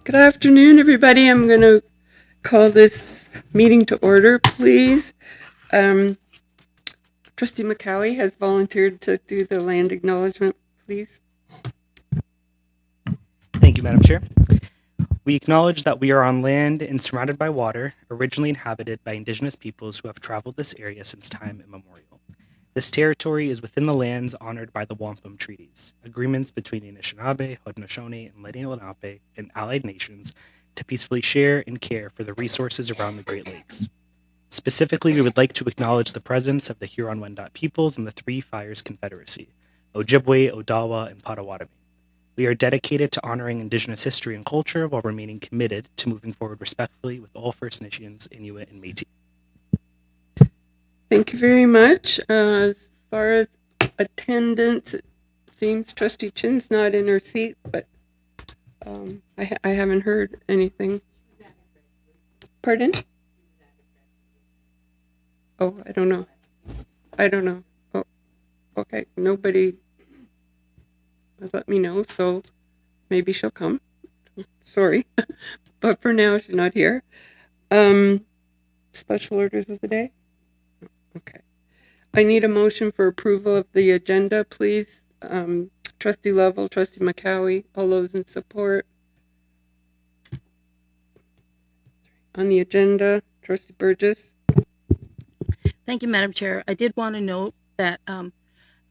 Good afternoon, everybody. I'm going to call this meeting to order, please. Trustee McCowie has volunteered to do the land acknowledgement, please. Thank you, Madam Chair. We acknowledge that we are on land and surrounded by water, originally inhabited by Indigenous peoples who have traveled this area since time immemorial. This territory is within the lands honored by the Wampum Treaties, agreements between the Anishinaabe, Haudenosaunee, and Lenape and allied nations to peacefully share and care for the resources around the Great Lakes. Specifically, we would like to acknowledge the presence of the Huron-Wendat peoples in the Three Fires Confederacy, Ojibwe, Odawa, and Potawatomi. We are dedicated to honoring Indigenous history and culture while remaining committed to moving forward respectfully with all First Nations, Inuit, and Métis. Thank you very much. As far as attendance, it seems Trustee Chin's not in her seat, but I haven't heard anything. Pardon? Oh, I don't know. Oh, okay. Nobody has let me know, so maybe she'll come. Sorry, but for now she's not here. Special orders of the day? Okay. I need a motion for approval of the agenda, please. Trustee Lovell, Trustee McCowie, all those in support. On the agenda, Trustee Burgess. Thank you, Madam Chair. I did want to note that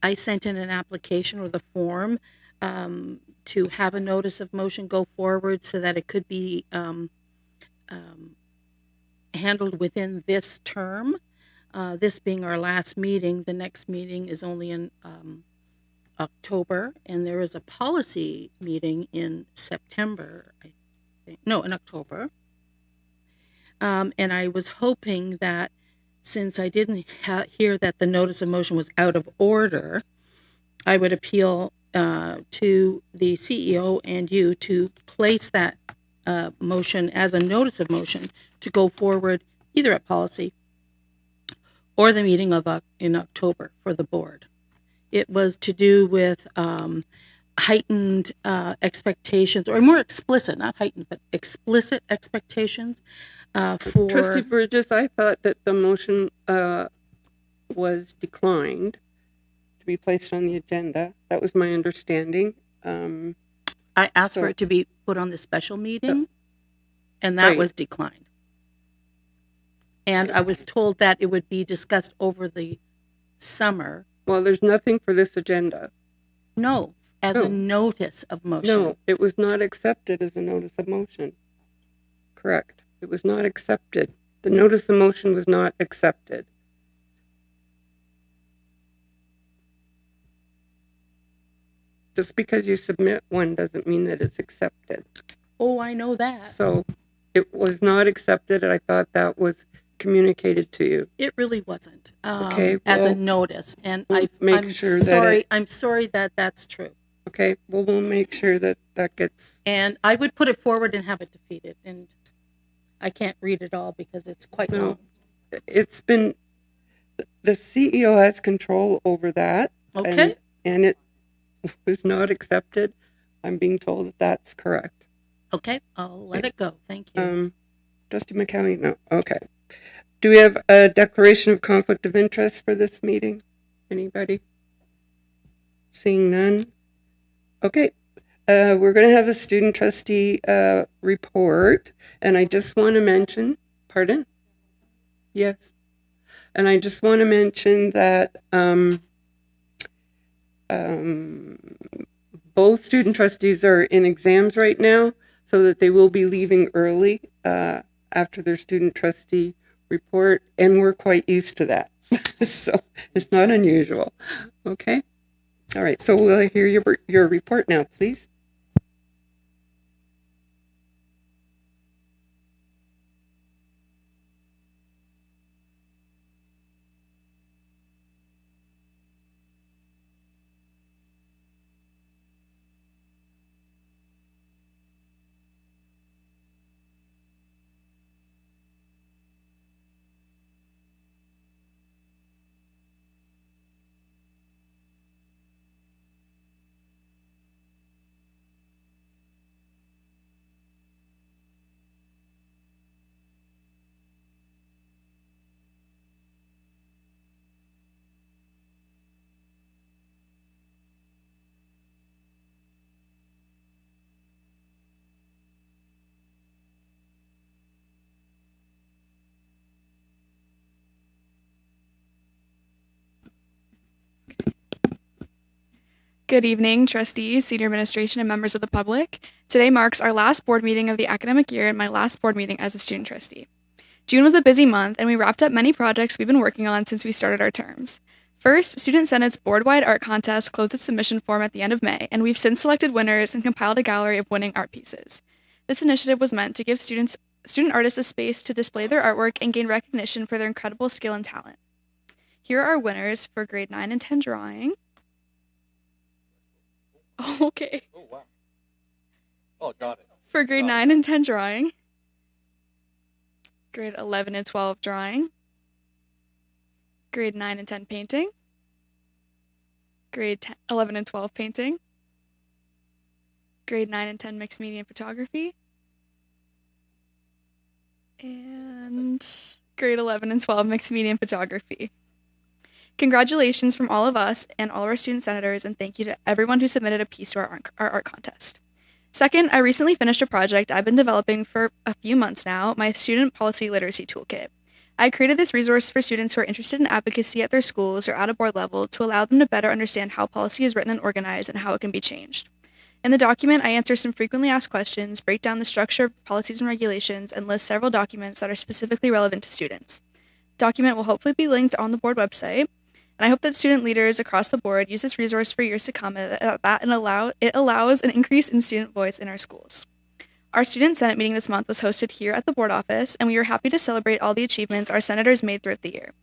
I sent in an application or the form to have a notice of motion go forward so that it could be handled within this term. This being our last meeting, the next meeting is only in October, and there is a policy meeting in September, I think. No, in October. And I was hoping that since I didn't hear that the notice of motion was out of order, I would appeal to the CEO and you to place that motion as a notice of motion to go forward either at policy or the meeting in October for the board. It was to do with heightened expectations, or more explicit, not heightened, but explicit expectations for... Trustee Burgess, I thought that the motion was declined to be placed on the agenda. That was my understanding. I asked for it to be put on the special meeting, and that was declined. And I was told that it would be discussed over the summer. Well, there's nothing for this agenda. No, as a notice of motion. No, it was not accepted as a notice of motion. Correct. It was not accepted. The notice of motion was not accepted. Just because you submit one doesn't mean that it's accepted. Oh, I know that. So it was not accepted, and I thought that was communicated to you. It really wasn't. Okay, as a notice, and I'm sorry that that's true. Okay, well, we'll make sure that gets... And I would put it forward and have it defeated, and I can't read it all because it's quite long. It's been... The CEO has control over that. Okay. And it was not accepted. I'm being told that that's correct. Okay, I'll let it go. Thank you. Trustee McCowie? No. Okay. Do we have a declaration of conflict of interest for this meeting? Anybody? Seeing none? Okay. We're going to have a student trustee report, and I just want to mention... Pardon? Yes. And I just want to mention that both student trustees are in exams right now, so that they will be leaving early after their student trustee report, and we're quite used to that. So it's not unusual. Okay. All right. So we'll hear your report now, please. Good evening, trustees, senior administration, and members of the public. Today marks our last board meeting of the academic year and my last board meeting as a student trustee. June was a busy month, and we wrapped up many projects we've been working on since we started our terms. First, Student Senate's board-wide art contest closed its submission form at the end of May, and we've since selected winners and compiled a gallery of winning art pieces. This initiative was meant to give student artists a space to display their artwork and gain recognition for their incredible skill and talent. Here are our winners for grade 9 and 10 drawing. Okay. Oh, wow. Oh, got it. For grade 9 and 10 drawing. Grade 11 and 12 drawing. Grade 9 and 10 painting. Grade 11 and 12 painting. Grade 9 and 10 mixed media and photography. And grade 11 and 12 mixed media and photography. Congratulations from all of us and all of our student senators, and thank you to everyone who submitted a piece to our art contest. Second, I recently finished a project I've been developing for a few months now, my Student Policy Literacy Toolkit. I created this resource for students who are interested in advocacy at their schools or at a board level to allow them to better understand how policy is written and organized and how it can be changed. In the document, I answer some frequently asked questions, break down the structure of policies and regulations, and list several documents that are specifically relevant to students. The document will hopefully be linked on the board website, and I hope that student leaders across the board use this resource for years to come and it allows an increase in student voice in our schools. Our Student Senate meeting this month was hosted here at the board office, and we were happy to celebrate all the achievements our senators made throughout the year.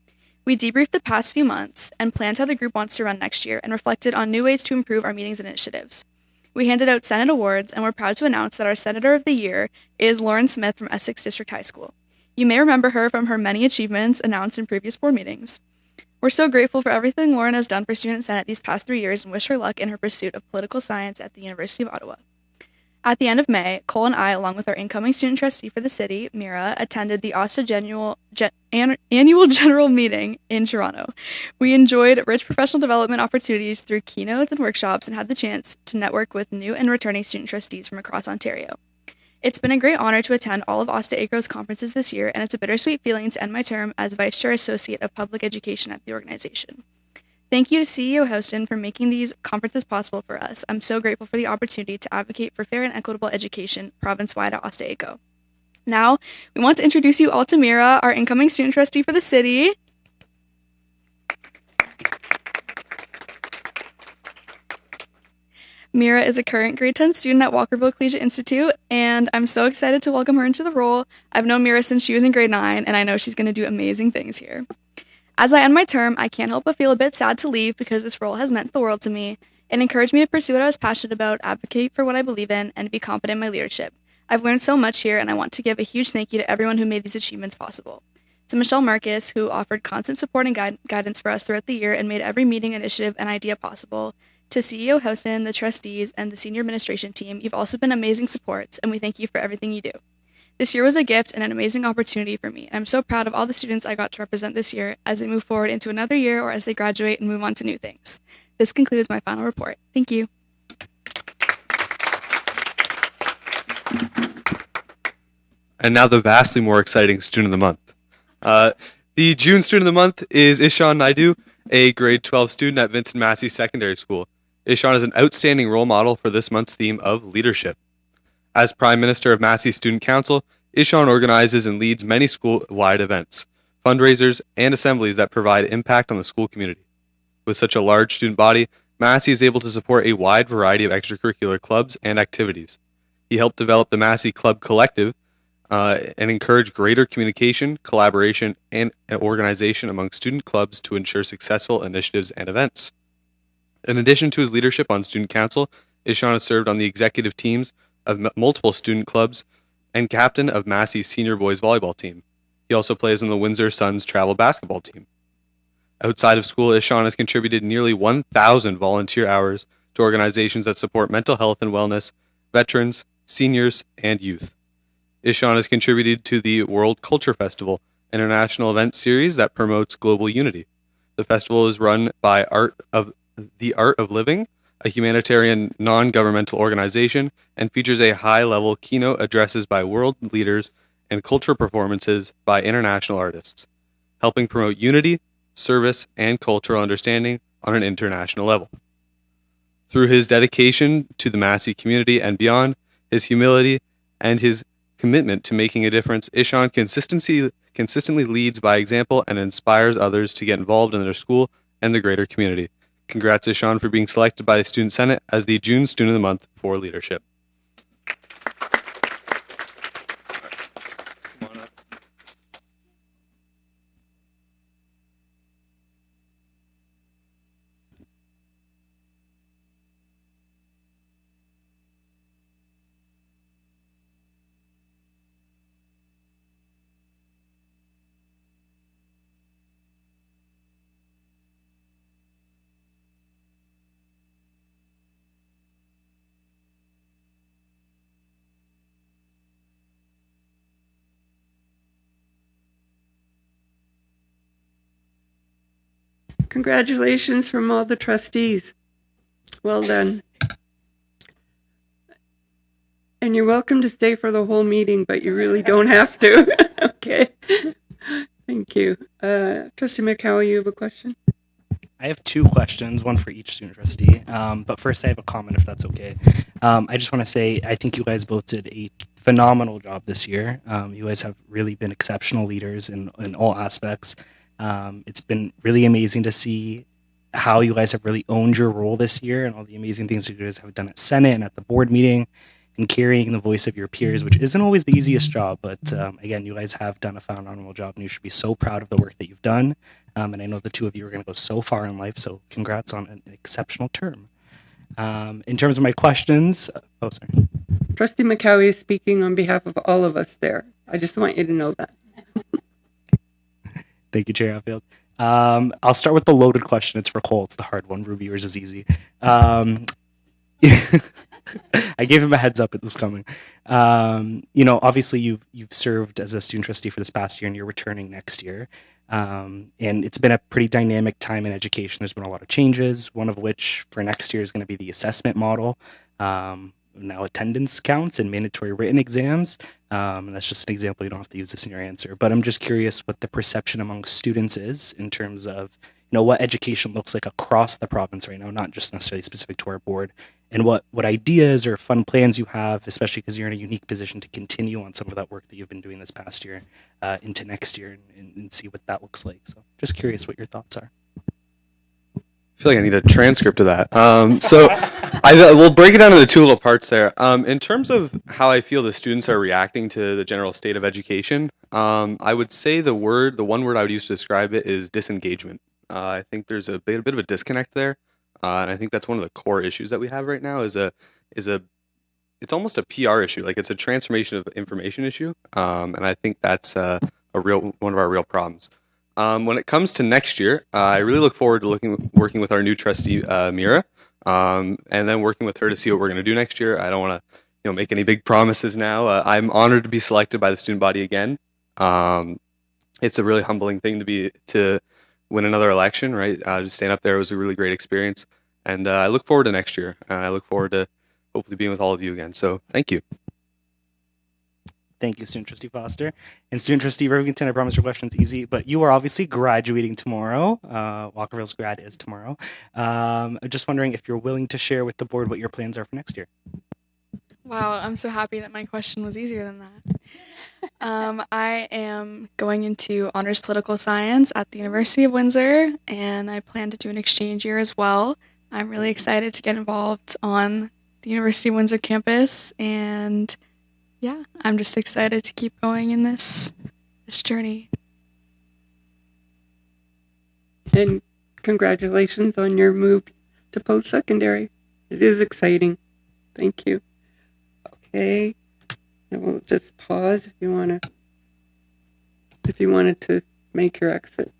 We debriefed the past few months and planned how the group wants to run next year and reflected on new ways to improve our meetings and initiatives. We handed out Senate awards, and we're proud to announce that our Senator of the Year is Lauren Smith from Essex District High School. You may remember her from her many achievements announced in previous board meetings. We're so grateful for everything Lauren has done for Student Senate these past 3 years and wish her luck in her pursuit of political science at the University of Ottawa. At the end of May, Cole and I, along with our incoming student trustee for the city, Mira, attended the OSTA annual general meeting in Toronto. We enjoyed rich professional development opportunities through keynotes and workshops and had the chance to network with new and returning student trustees from across Ontario. It's been a great honor to attend all of OSTA ACRO's conferences this year, and it's a bittersweet feeling to end my term as Vice Chair Associate of Public Education at the organization. Thank you to CEO Houston for making these conferences possible for us. I'm so grateful for the opportunity to advocate for fair and equitable education province-wide at OSTA ACO. Now, we want to introduce you all to Mira, our incoming student trustee for the city. Mira is a current grade 10 student at Walkerville Collegiate Institute, and I'm so excited to welcome her into the role. I've known Mira since she was in grade 9, and I know she's going to do amazing things here. As I end my term, I can't help but feel a bit sad to leave because this role has meant the world to me and encouraged me to pursue what I was passionate about, advocate for what I believe in, and be confident in my leadership. I've learned so much here, and I want to give a huge thank you to everyone who made these achievements possible. To Michelle Marcus, who offered constant support and guidance for us throughout the year and made every meeting, initiative, and idea possible. To CEO Houston, the trustees, and the senior administration team, you've also been amazing supports, and we thank you for everything you do. This year was a gift and an amazing opportunity for me, and I'm so proud of all the students I got to represent this year as they move forward into another year or as they graduate and move on to new things. This concludes my final report. Thank you. And now the vastly more exciting Student of the Month. The June Student of the Month is Ishan Naidu, a grade 12 student at Vincent Massey Secondary School. Ishan is an outstanding role model for this month's theme of leadership. As Prime Minister of Massey Student Council, Ishan organizes and leads many school-wide events, fundraisers, and assemblies that provide impact on the school community. With such a large student body, Massey is able to support a wide variety of extracurricular clubs and activities. He helped develop the Massey Club Collective and encourage greater communication, collaboration, and organization among student clubs to ensure successful initiatives and events. In addition to his leadership on Student Council, Ishan has served on the executive teams of multiple student clubs and captain of Massey's senior boys volleyball team. He also plays on the Windsor Suns travel basketball team. Outside of school, Ishan has contributed nearly 1,000 volunteer hours to organizations that support mental health and wellness, veterans, seniors, and youth. Ishan has contributed to the World Culture Festival, an international event series that promotes global unity. The festival is run by The Art of Living, a humanitarian non-governmental organization, and features a high-level keynote addresses by world leaders and cultural performances by international artists, helping promote unity, service, and cultural understanding on an international level. Through his dedication to the Massey community and beyond, his humility, and his commitment to making a difference, Ishan consistently leads by example and inspires others to get involved in their school and the greater community. Congrats, Ishan, for being selected by the Student Senate as the June Student of the Month for leadership. Congratulations from all the trustees. Well done. And you're welcome to stay for the whole meeting, but you really don't have to. Okay. Thank you. Trustee McCowie, you have a question? I have two questions, one for each student trustee. But first, I have a comment, if that's okay. I just want to say I think you guys both did a phenomenal job this year. You guys have really been exceptional leaders in all aspects. It's been really amazing to see how you guys have really owned your role this year and all the amazing things you guys have done at Senate and at the board meeting and carrying the voice of your peers, which isn't always the easiest job. But again, you guys have done a phenomenal job and you should be so proud of the work that you've done. And I know the two of you are going to go so far in life, so congrats on an exceptional term. In terms of my questions, sorry. Trustee McCowie is speaking on behalf of all of us there. I just want you to know that. Thank you, Chair Hatfield. I'll start with the loaded question. It's for Cole. It's the hard one. Ruby, yours is easy. I gave him a heads up it was coming. Obviously you've served as a student trustee for this past year and you're returning next year. And it's been a pretty dynamic time in education. There's been a lot of changes, one of which for next year is going to be the assessment model. Now attendance counts and mandatory written exams. And that's just an example. You don't have to use this in your answer. But I'm just curious what the perception among students is in terms of what education looks like across the province right now, not just necessarily specific to our board, and what ideas or fun plans you have, especially because you're in a unique position to continue on some of that work that you've been doing this past year into next year and see what that looks like. So just curious what your thoughts are. I feel like I need a transcript of that. We'll break it down into two little parts there. In terms of how I feel the students are reacting to the general state of education, I would say the one word I would use to describe it is disengagement. I think there's a bit of a disconnect there, and I think that's one of the core issues that we have right now. It's almost a PR issue, like it's a transformation of information issue, and I think that's one of our real problems. When it comes to next year, I really look forward to working with our new trustee, Mira, and then working with her to see what we're going to do next year. I don't want to, make any big promises now. I'm honored to be selected by the student body again. It's a really humbling thing to win another election, right? Just stand up there was a really great experience, and I look forward to next year. And I look forward to hopefully being with all of you again. So thank you. Thank you, Student Trustee Foster. And Student Trustee Rivington, I promise your question's easy, but you are obviously graduating tomorrow. Walkerville's grad is tomorrow. I'm just wondering if you're willing to share with the board what your plans are for next year. Wow, I'm so happy that my question was easier than that. I am going into honors political science at the University of Windsor, and I plan to do an exchange year as well. I'm really excited to get involved on the University of Windsor campus, and yeah, I'm just excited to keep going in this journey. And congratulations on your move to post-secondary. It is exciting. Thank you. Okay. And we'll just pause if you wanted to make your exit.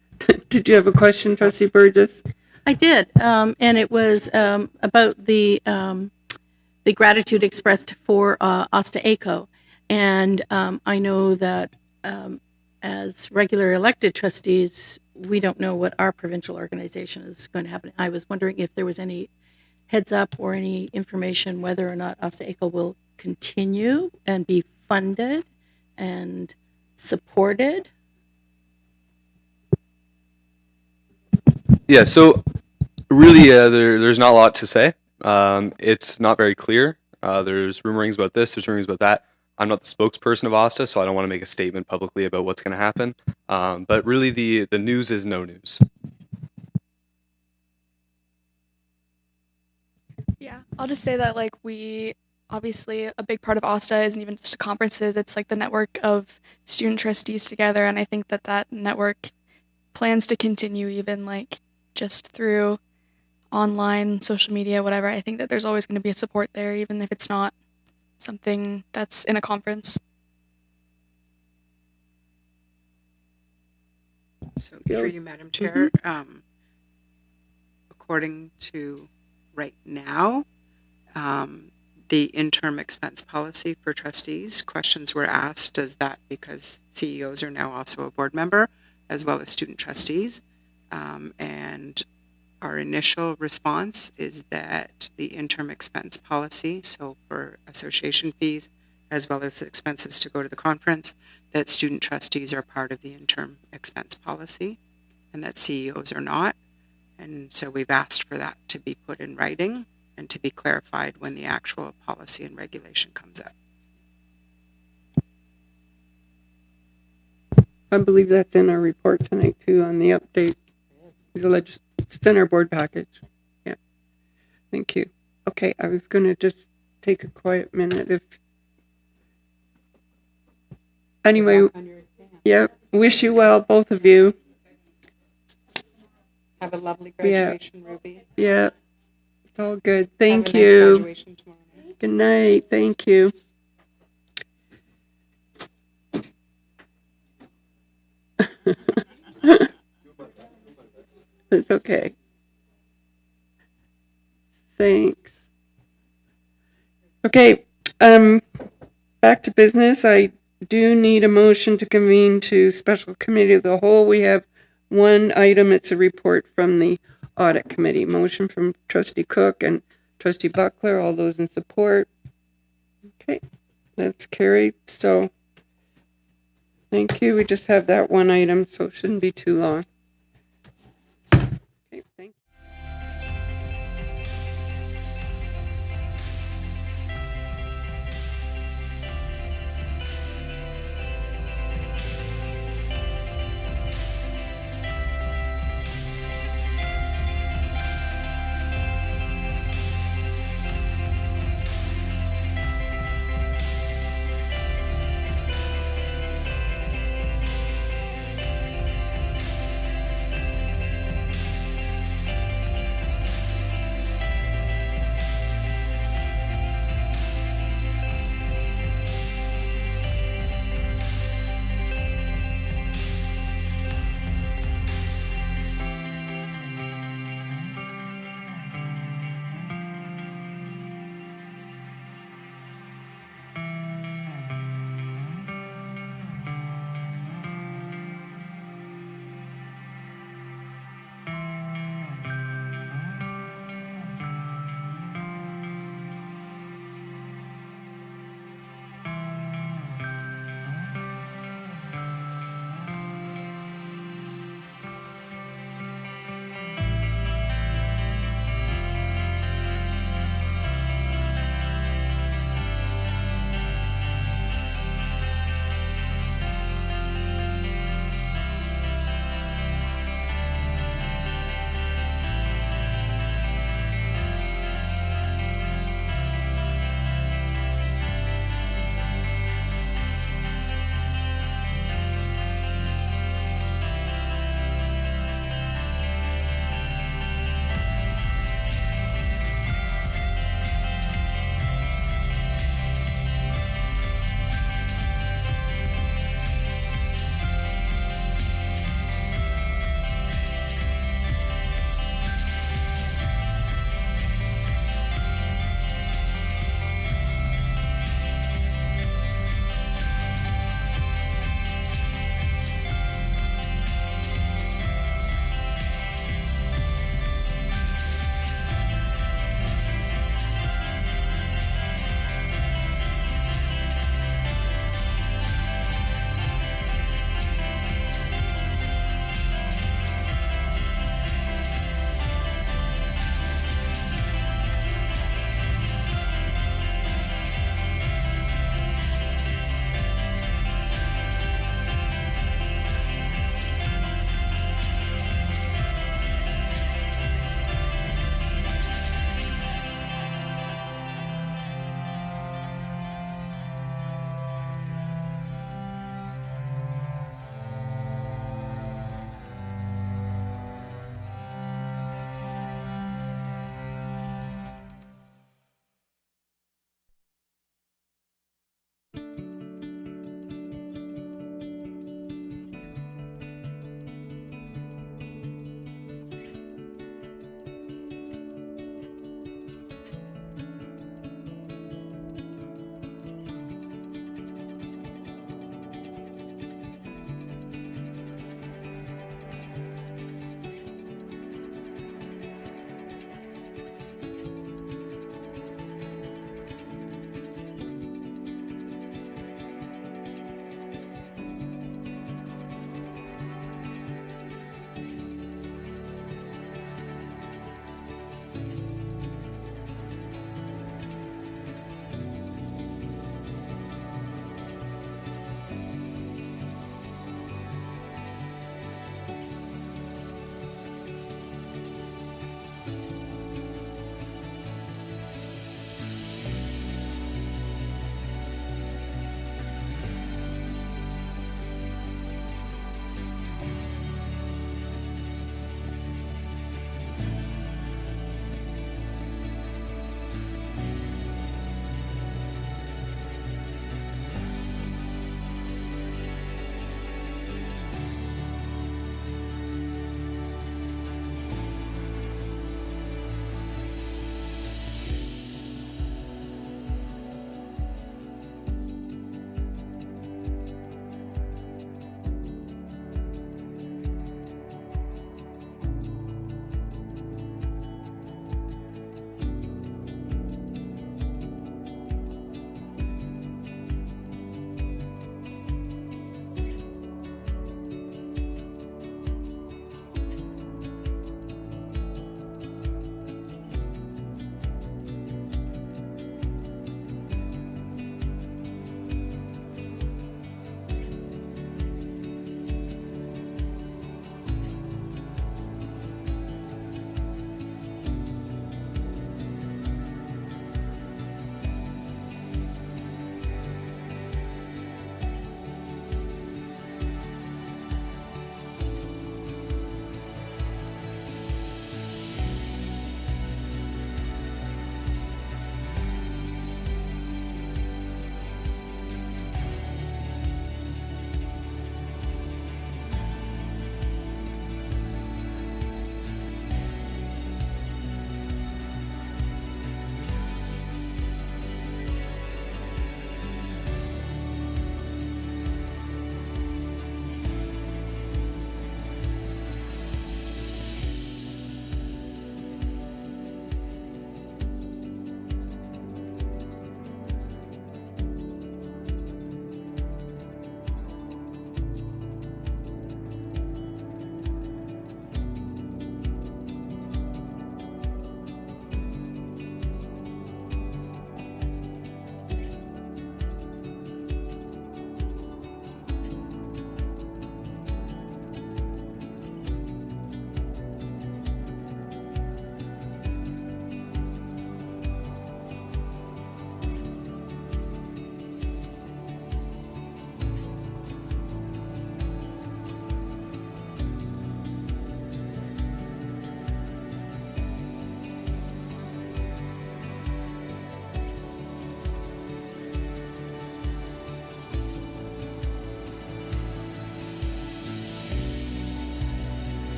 Did you have a question, Trustee Burgess? I did, and it was about the gratitude expressed for Asta ACO. And I know that as regular elected trustees, we don't know what our provincial organization is going to happen. I was wondering if there was any heads up or any information whether or not Asta ACO will continue and be funded and supported. Yeah, so really there's not a lot to say. It's not very clear. There's rumorings about this, there's rumorings about that. I'm not the spokesperson of OSTA, so I don't want to make a statement publicly about what's going to happen. But really, the news is no news. Yeah, I'll just say that like we obviously a big part of OSTA isn't even just conferences, it's like the network of student trustees together, and I think that that network plans to continue even like just through online, social media, whatever. I think that there's always going to be a support there even if it's not something that's in a conference. So through you, Madam Chair, according to right now, the interim expense policy for trustees, questions were asked, does that, because CEOs are now also a board member, as well as student trustees, and our initial response is that the interim expense policy, so for association fees, as well as expenses to go to the conference, that student trustees are part of the interim expense policy, and that CEOs are not. And so we've asked for that to be put in writing and to be clarified when the actual policy and regulation comes up. I believe that's in our report tonight too, on the update. It's in our board package. Yeah. Thank you. Okay, I was going to just take a quiet minute. If anyway, yeah, wish you well, both of you. Have a lovely graduation, Ruby. Yeah, it's all good. Thank Have a nice you. graduation tomorrow night. Good night. Thank you. It's okay. Thanks. Okay, back to business. I do need a motion to convene to special committee of the whole. We have one item. It's a report from the audit committee. Motion from Trustee Cook and Trustee Buckler. All those in support? Okay, that's carried. So thank you. We just have that one item, so it shouldn't be too long. Okay, thank you.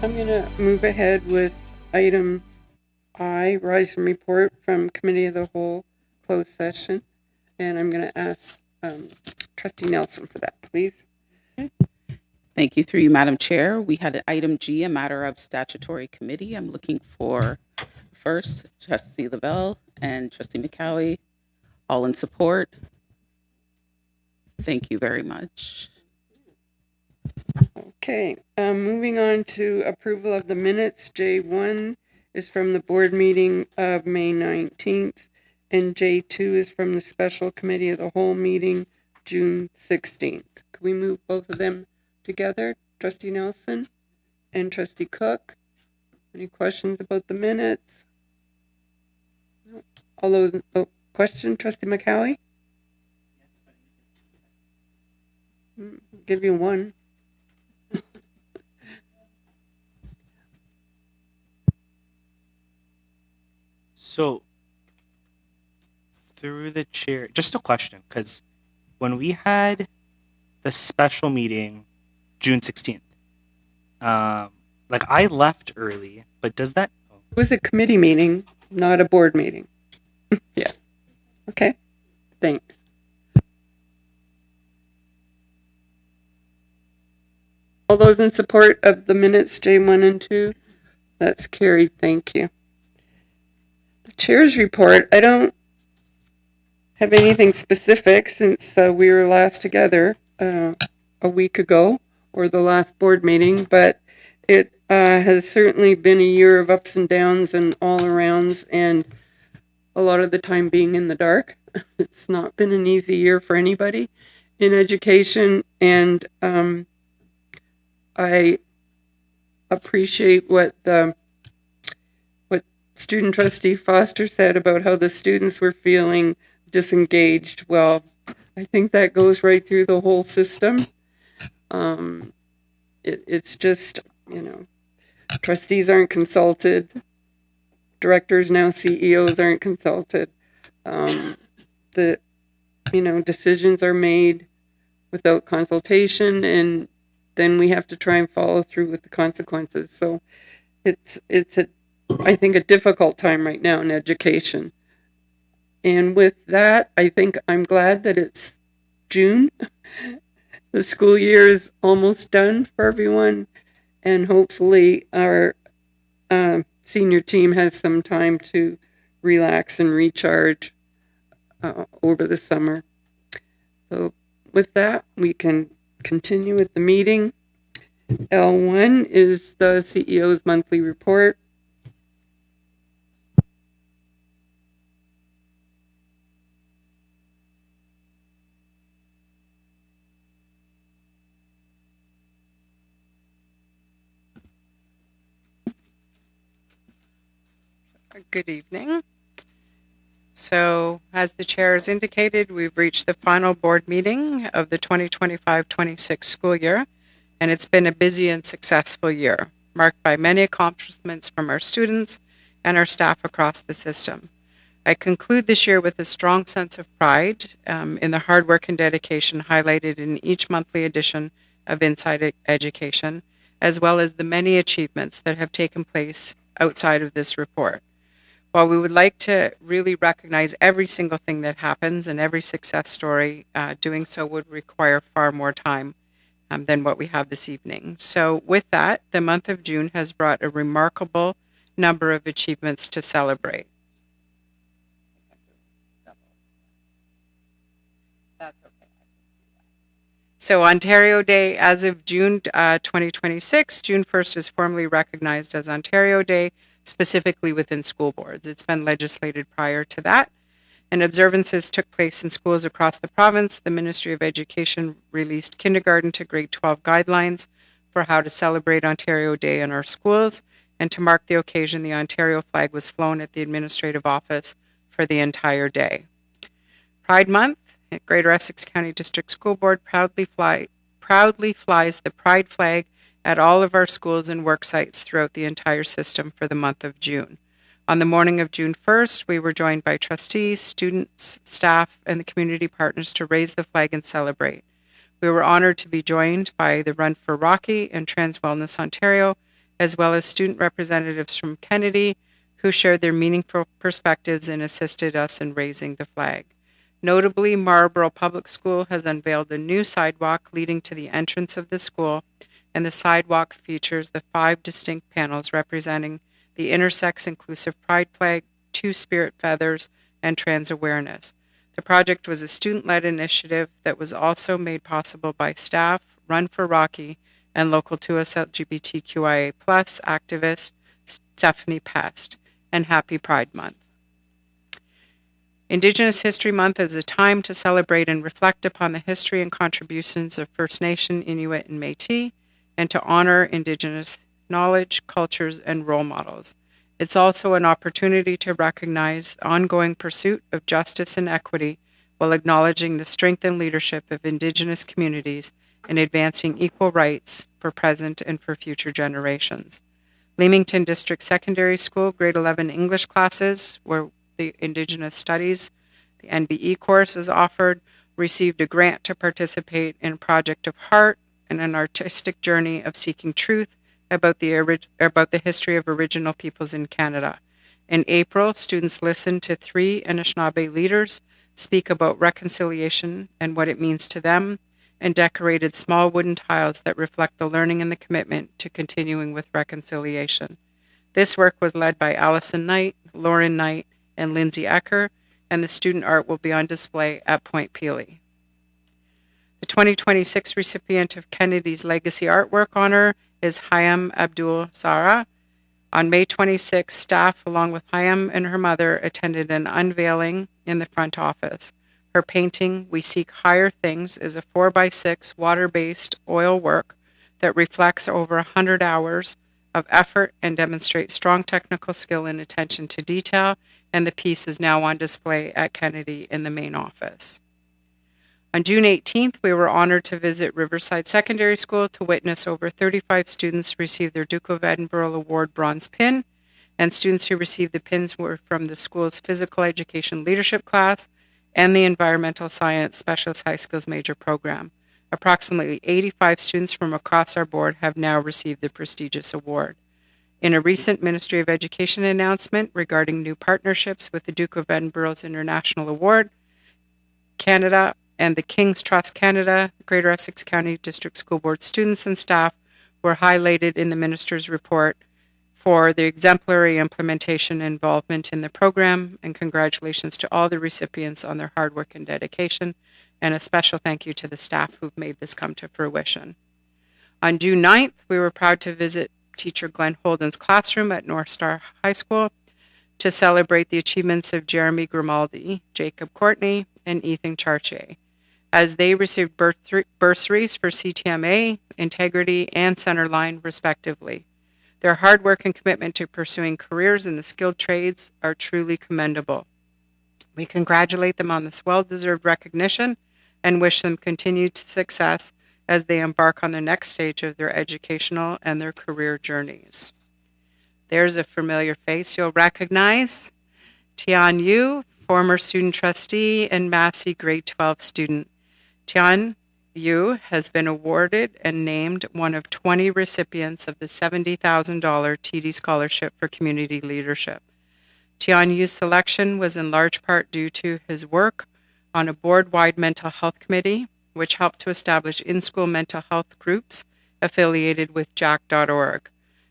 I'm going to move ahead with item I, Rise and Report from Committee of the Whole, closed session. And I'm going to ask Trustee Nelson for that, please. Thank you. Through you, Madam Chair. We had item G, a matter of statutory committee. I'm looking for first Trustee Lavelle and Trustee McCowie, all in support. Thank you very much. Okay, moving on to approval of the minutes. J1 is from the board meeting of May 19th, and J2 is from the special committee of the whole meeting, June 16th. Could we move both of them together? Trustee Nelson and Trustee Cook. Any questions about the minutes? All those, question, Trustee McCowie? Give you one. So, through the chair, just a question, because when we had the special meeting June 16th, like I left early, but does that? It was a committee meeting, not a board meeting. Yeah. Okay. Thanks. All those in support of the minutes, J1 and 2? That's carried. Thank you. The chair's report, I don't have anything specific since we were last together a week ago, or the last board meeting, but it has certainly been a year of ups and downs and all arounds, and a lot of the time being in the dark. It's not been an easy year for anybody in education, and I appreciate what Student Trustee Foster said about how the students were feeling disengaged. Well, I think that goes right through the whole system. It's just, trustees aren't consulted. Directors, now CEOs, aren't consulted. Decisions are made without consultation, and then we have to try and follow through with the consequences. So it's I think a difficult time right now in education. And with that, I think I'm glad that it's June. The school year is almost done for everyone, and hopefully our senior team has some time to relax and recharge over the summer. So with that, we can continue with the meeting. L1 is the CEO's monthly report. Good evening. So, as the chair has indicated, we've reached the final board meeting of the 2025-26 school year, and it's been a busy and successful year, marked by many accomplishments from our students and our staff across the system. I conclude this year with a strong sense of pride in the hard work and dedication highlighted in each monthly edition of Inside Education, as well as the many achievements that have taken place outside of this report. While we would like to really recognize every single thing that happens and every success story, doing so would require far more time than what we have this evening. So with that, the month of June has brought a remarkable number of achievements to celebrate. That's okay. So Ontario Day, as of June 2026, June 1st is formally recognized as Ontario Day, specifically within school boards. It's been legislated prior to that, and observances took place in schools across the province. The Ministry of Education released kindergarten to grade 12 guidelines for how to celebrate Ontario Day in our schools, and to mark the occasion, the Ontario flag was flown at the Administrative Office for the entire day. Pride Month at Greater Essex County District School Board proudly flies the Pride flag at all of our schools and work sites throughout the entire system for the month of June. On the morning of June 1st, we were joined by trustees, students, staff, and the community partners to raise the flag and celebrate. We were honored to be joined by the Run for Rocky and Trans Wellness Ontario, as well as student representatives from Kennedy who shared their meaningful perspectives and assisted us in raising the flag. Notably, Marlborough Public School has unveiled a new sidewalk leading to the entrance of the school, and the sidewalk features the 5 distinct panels representing the intersex inclusive pride flag, 2 spirit feathers, and trans awareness. The project was a student-led initiative that was also made possible by staff, Run for Rocky, and local 2S LGBTQIA+ activist Stephanie Pest, and Happy Pride Month. Indigenous History Month is a time to celebrate and reflect upon the history and contributions of First Nation, Inuit, and Métis, and to honor Indigenous knowledge, cultures, and role models. It's also an opportunity to recognize the ongoing pursuit of justice and equity while acknowledging the strength and leadership of Indigenous communities in advancing equal rights for present and for future generations. Leamington District Secondary School grade 11 English classes, where the Indigenous Studies, the NBE course is offered, received a grant to participate in Project of Heart and an artistic journey of seeking truth about the history of Aboriginal peoples in Canada. In April, students listened to 3 Anishinaabe leaders speak about reconciliation and what it means to them, and decorated small wooden tiles that reflect the learning and the commitment to continuing with reconciliation. This work was led by Allison Knight, Lauren Knight, and Lindsay Ecker, and the student art will be on display at Point Peely. The 2026 recipient of Kennedy's Legacy Artwork Honor is Hayam Abdul Zara. On May 26, staff, along with Hayam and her mother, attended an unveiling in the front office. Her painting, We Seek Higher Things, is a 4x6 water-based oil work that reflects over 100 hours of effort and demonstrates strong technical skill and attention to detail, and the piece is now on display at Kennedy in the main office. On June 18th, we were honored to visit Riverside Secondary School to witness over 35 students receive their Duke of Edinburgh Award bronze pin, and students who received the pins were from the school's physical education leadership class and the environmental science specialist high skills major program. Approximately 85 students from across our board have now received the prestigious award. In a recent Ministry of Education announcement regarding new partnerships with the Duke of Edinburgh's International Award, Canada and the King's Trust Canada, Greater Essex County District School Board students and staff were highlighted in the Minister's report for the exemplary implementation and involvement in the program, and congratulations to all the recipients on their hard work and dedication, and a special thank you to the staff who've made this come to fruition. On June 9th, we were proud to visit teacher Glenn Holden's classroom at North Star High School to celebrate the achievements of Jeremy Grimaldi, Jacob Courtney, and Ethan Chartier, as they received bursaries for CTMA, Integrity, and Centerline, respectively. Their hard work and commitment to pursuing careers in the skilled trades are truly commendable. We congratulate them on this well-deserved recognition and wish them continued success as they embark on the next stage of their educational and their career journeys. There's a familiar face you'll recognize. Tian Yu, former student trustee and Massey grade 12 student. Tian Yu has been awarded and named one of 20 recipients of the $70,000 TD Scholarship for Community Leadership. Tian Yu's selection was in large part due to his work on a board-wide mental health committee, which helped to establish in-school mental health groups affiliated with jack.org.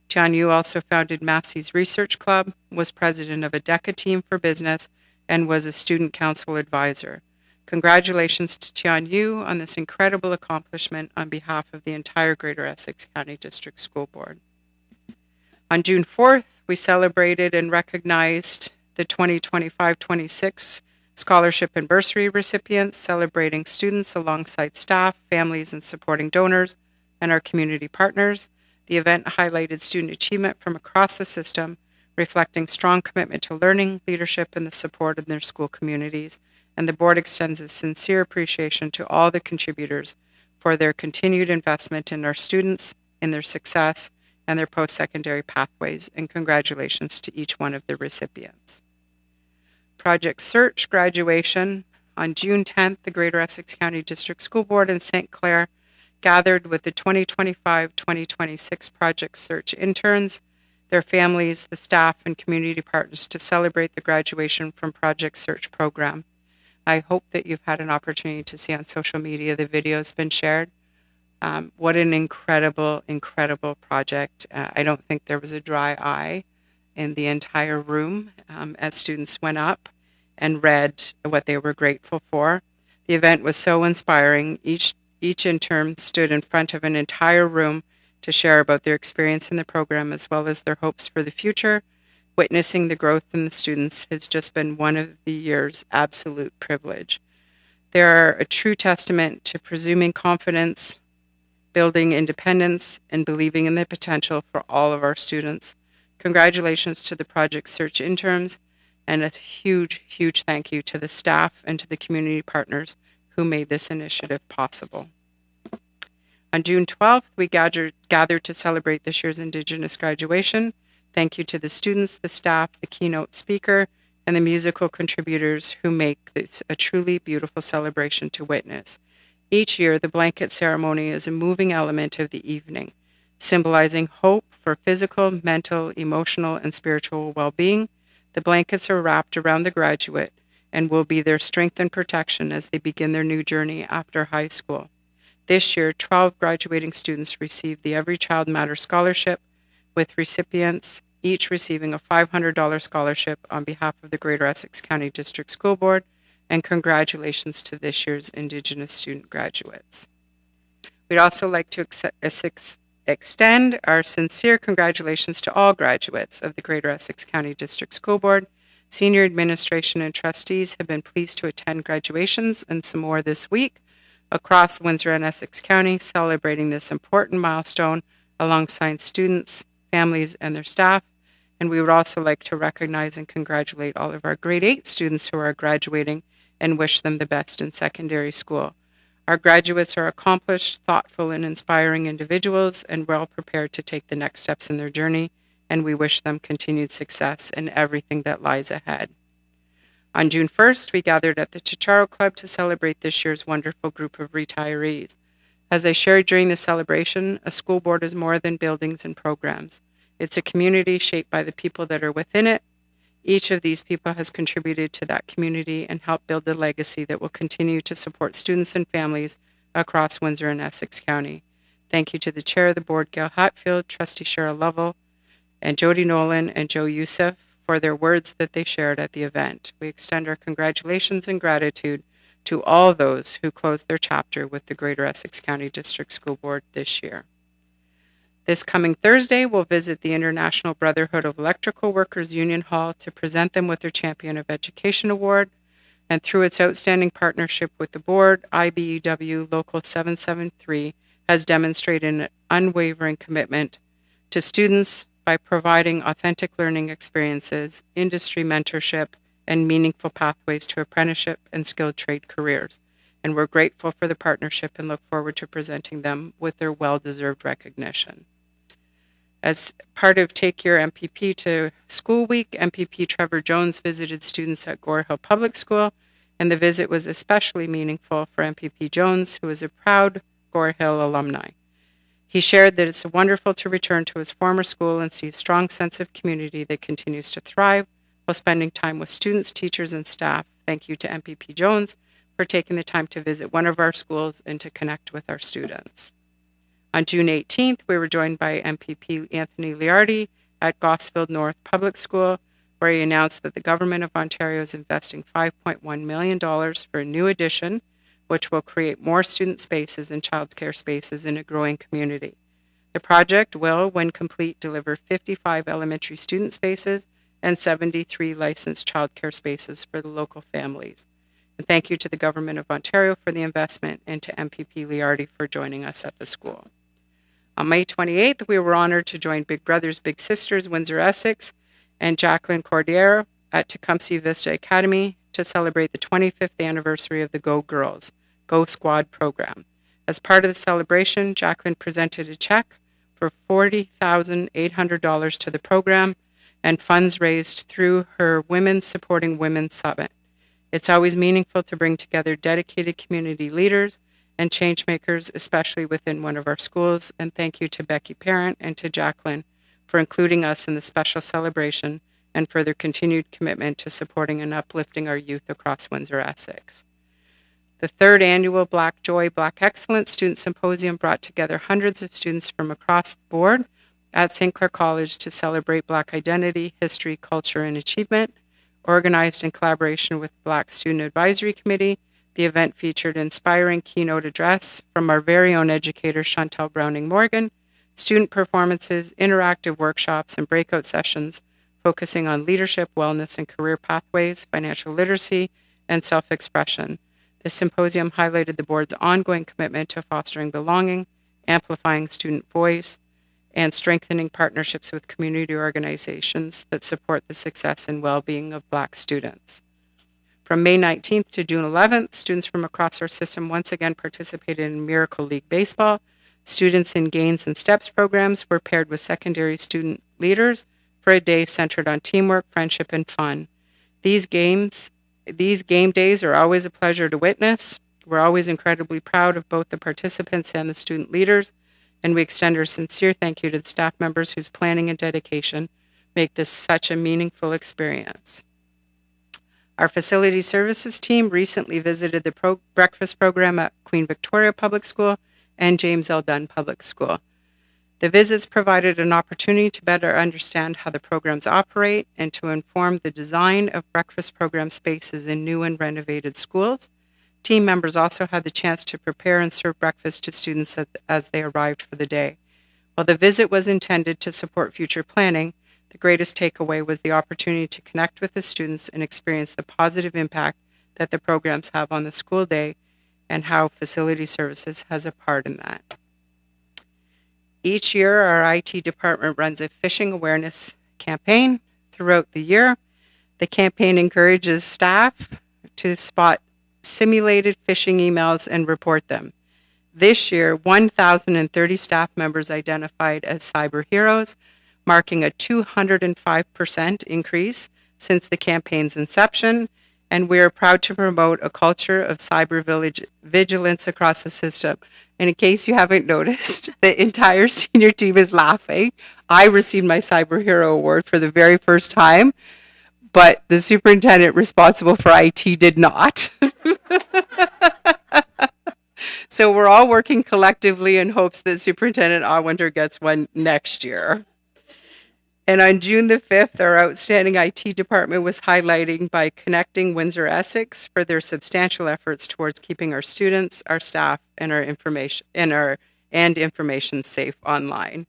Tian Yu also founded Massey's Research Club, was president of a DECA team for business, and was a student council advisor. Congratulations to Tian Yu on this incredible accomplishment on behalf of the entire Greater Essex County District School Board. On June 4th, we celebrated and recognized the 2025-26 scholarship and bursary recipients, celebrating students alongside staff, families, and supporting donors, and our community partners. The event highlighted student achievement from across the system, reflecting strong commitment to learning, leadership, and the support in their school communities. And the board extends a sincere appreciation to all the contributors for their continued investment in our students, in their success, and their post-secondary pathways, and congratulations to each one of the recipients. Project Search graduation. On June 10th, the Greater Essex County District School Board in St. Clair gathered with the 2025-2026 Project Search interns, their families, the staff, and community partners to celebrate the graduation from Project Search program. I hope that you've had an opportunity to see on social media the video has been shared. What an incredible, incredible project. I don't think there was a dry eye in the entire room as students went up and read what they were grateful for. The event was so inspiring. Each intern stood in front of an entire room to share about their experience in the program as well as their hopes for the future. Witnessing the growth in the students has just been one of the year's absolute privilege. They are a true testament to presuming confidence, building independence, and believing in the potential for all of our students. Congratulations to the Project Search interns, and a huge, huge thank you to the staff and to the community partners who made this initiative possible. On June 12th, we gathered to celebrate this year's Indigenous graduation. Thank you to the students, the staff, the keynote speaker, and the musical contributors who make this a truly beautiful celebration to witness. Each year, the blanket ceremony is a moving element of the evening, symbolizing hope for physical, mental, emotional, and spiritual well-being. The blankets are wrapped around the graduate and will be their strength and protection as they begin their new journey after high school. This year, 12 graduating students received the Every Child Matters Scholarship, with recipients each receiving a $500 scholarship on behalf of the Greater Essex County District School Board, and congratulations to this year's Indigenous student graduates. We'd also like to extend our sincere congratulations to all graduates of the Greater Essex County District School Board. Senior administration and trustees have been pleased to attend graduations and some more this week across Windsor and Essex County, celebrating this important milestone alongside students, families, and their staff. And we would also like to recognize and congratulate all of our grade 8 students who are graduating and wish them the best in secondary school. Our graduates are accomplished, thoughtful, and inspiring individuals and well prepared to take the next steps in their journey, and we wish them continued success in everything that lies ahead. On June 1st, we gathered at the Chicharo Club to celebrate this year's wonderful group of retirees. As I shared during the celebration, a school board is more than buildings and programs. It's a community shaped by the people that are within it. Each of these people has contributed to that community and helped build a legacy that will continue to support students and families across Windsor and Essex County. Thank you to the chair of the board, Gail Hatfield, Trustee Cheryl Lovell, and Jody Nolan and Joe Youssef for their words that they shared at the event. We extend our congratulations and gratitude to all those who closed their chapter with the Greater Essex County District School Board this year. This coming Thursday, we'll visit the International Brotherhood of Electrical Workers Union Hall to present them with their Champion of Education Award. And through its outstanding partnership with the board, IBEW Local 773 has demonstrated an unwavering commitment to students by providing authentic learning experiences, industry mentorship, and meaningful pathways to apprenticeship and skilled trade careers. And we're grateful for the partnership and look forward to presenting them with their well-deserved recognition. As part of Take Your MPP to School Week, MPP Trevor Jones visited students at Gore Hill Public School, and the visit was especially meaningful for MPP Jones, who is a proud Gore Hill alumni. He shared that it's wonderful to return to his former school and see a strong sense of community that continues to thrive while spending time with students, teachers, and staff. Thank you to MPP Jones for taking the time to visit one of our schools and to connect with our students. On June 18th, we were joined by MPP Anthony Liardi at Gosfield North Public School, where he announced that the Government of Ontario is investing $5.1 million for a new addition, which will create more student spaces and childcare spaces in a growing community. The project will, when complete, deliver 55 elementary student spaces and 73 licensed childcare spaces for the local families. And thank you to the Government of Ontario for the investment and to MPP Liardi for joining us at the school. On May 28th, we were honored to join Big Brothers Big Sisters Windsor Essex and Jacqueline Cordier at Tecumseh Vista Academy to celebrate the 25th anniversary of the Go Girls, Go Squad program. As part of the celebration, Jacqueline presented a check for $40,800 to the program and funds raised through her Women Supporting Women Summit. It's always meaningful to bring together dedicated community leaders and change makers, especially within one of our schools. And thank you to Becky Parent and to Jacqueline for including us in the special celebration and for their continued commitment to supporting and uplifting our youth across Windsor-Essex. The third annual Black Joy, Black Excellence Student Symposium brought together hundreds of students from across the board at St. Clair College to celebrate Black identity, history, culture, and achievement. Organized in collaboration with Black Student Advisory Committee, the event featured inspiring keynote address from our very own educator, Chantel Browning Morgan, student performances, interactive workshops, and breakout sessions focusing on leadership, wellness, and career pathways, financial literacy, and self-expression. The symposium highlighted the board's ongoing commitment to fostering belonging, amplifying student voice, and strengthening partnerships with community organizations that support the success and well-being of Black students. From May 19th to June 11th, students from across our system once again participated in Miracle League Baseball. Students in Gains and Steps programs were paired with secondary student leaders for a day centered on teamwork, friendship, and fun. These game days are always a pleasure to witness. We're always incredibly proud of both the participants and the student leaders, and we extend our sincere thank you to the staff members whose planning and dedication make this such a meaningful experience. Our facility services team recently visited the breakfast program at Queen Victoria Public School and James L. Dunn Public School. The visits provided an opportunity to better understand how the programs operate and to inform the design of breakfast program spaces in new and renovated schools. Team members also had the chance to prepare and serve breakfast to students as they arrived for the day. While the visit was intended to support future planning, the greatest takeaway was the opportunity to connect with the students and experience the positive impact that the programs have on the school day and how facility services has a part in that. Each year, our IT department runs a phishing awareness campaign throughout the year. The campaign encourages staff to spot simulated phishing emails and report them. This year, 1,030 staff members identified as cyber heroes, marking a 205% increase since the campaign's inception, and we are proud to promote a culture of cyber vigilance across the system. And in case you haven't noticed, the entire senior team is laughing. I received my Cyber Hero Award for the very first time, but the superintendent responsible for IT did not. So we're all working collectively in hopes that Superintendent Awender gets one next year. And on June the 5th, our outstanding IT department was highlighting by connecting Windsor-Essex for their substantial efforts towards keeping our students, our staff, and our information safe online.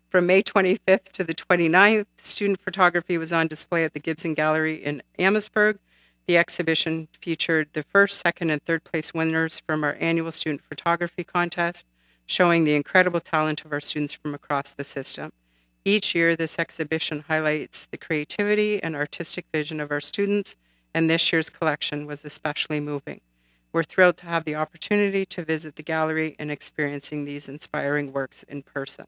From May 25th to the 29th, student photography was on display at the Gibson Gallery in Amherstburg. The exhibition featured the first, second, and third place winners from our annual student photography contest, showing the incredible talent of our students from across the system. Each year, this exhibition highlights the creativity and artistic vision of our students, and this year's collection was especially moving. We're thrilled to have the opportunity to visit the gallery and experiencing these inspiring works in person.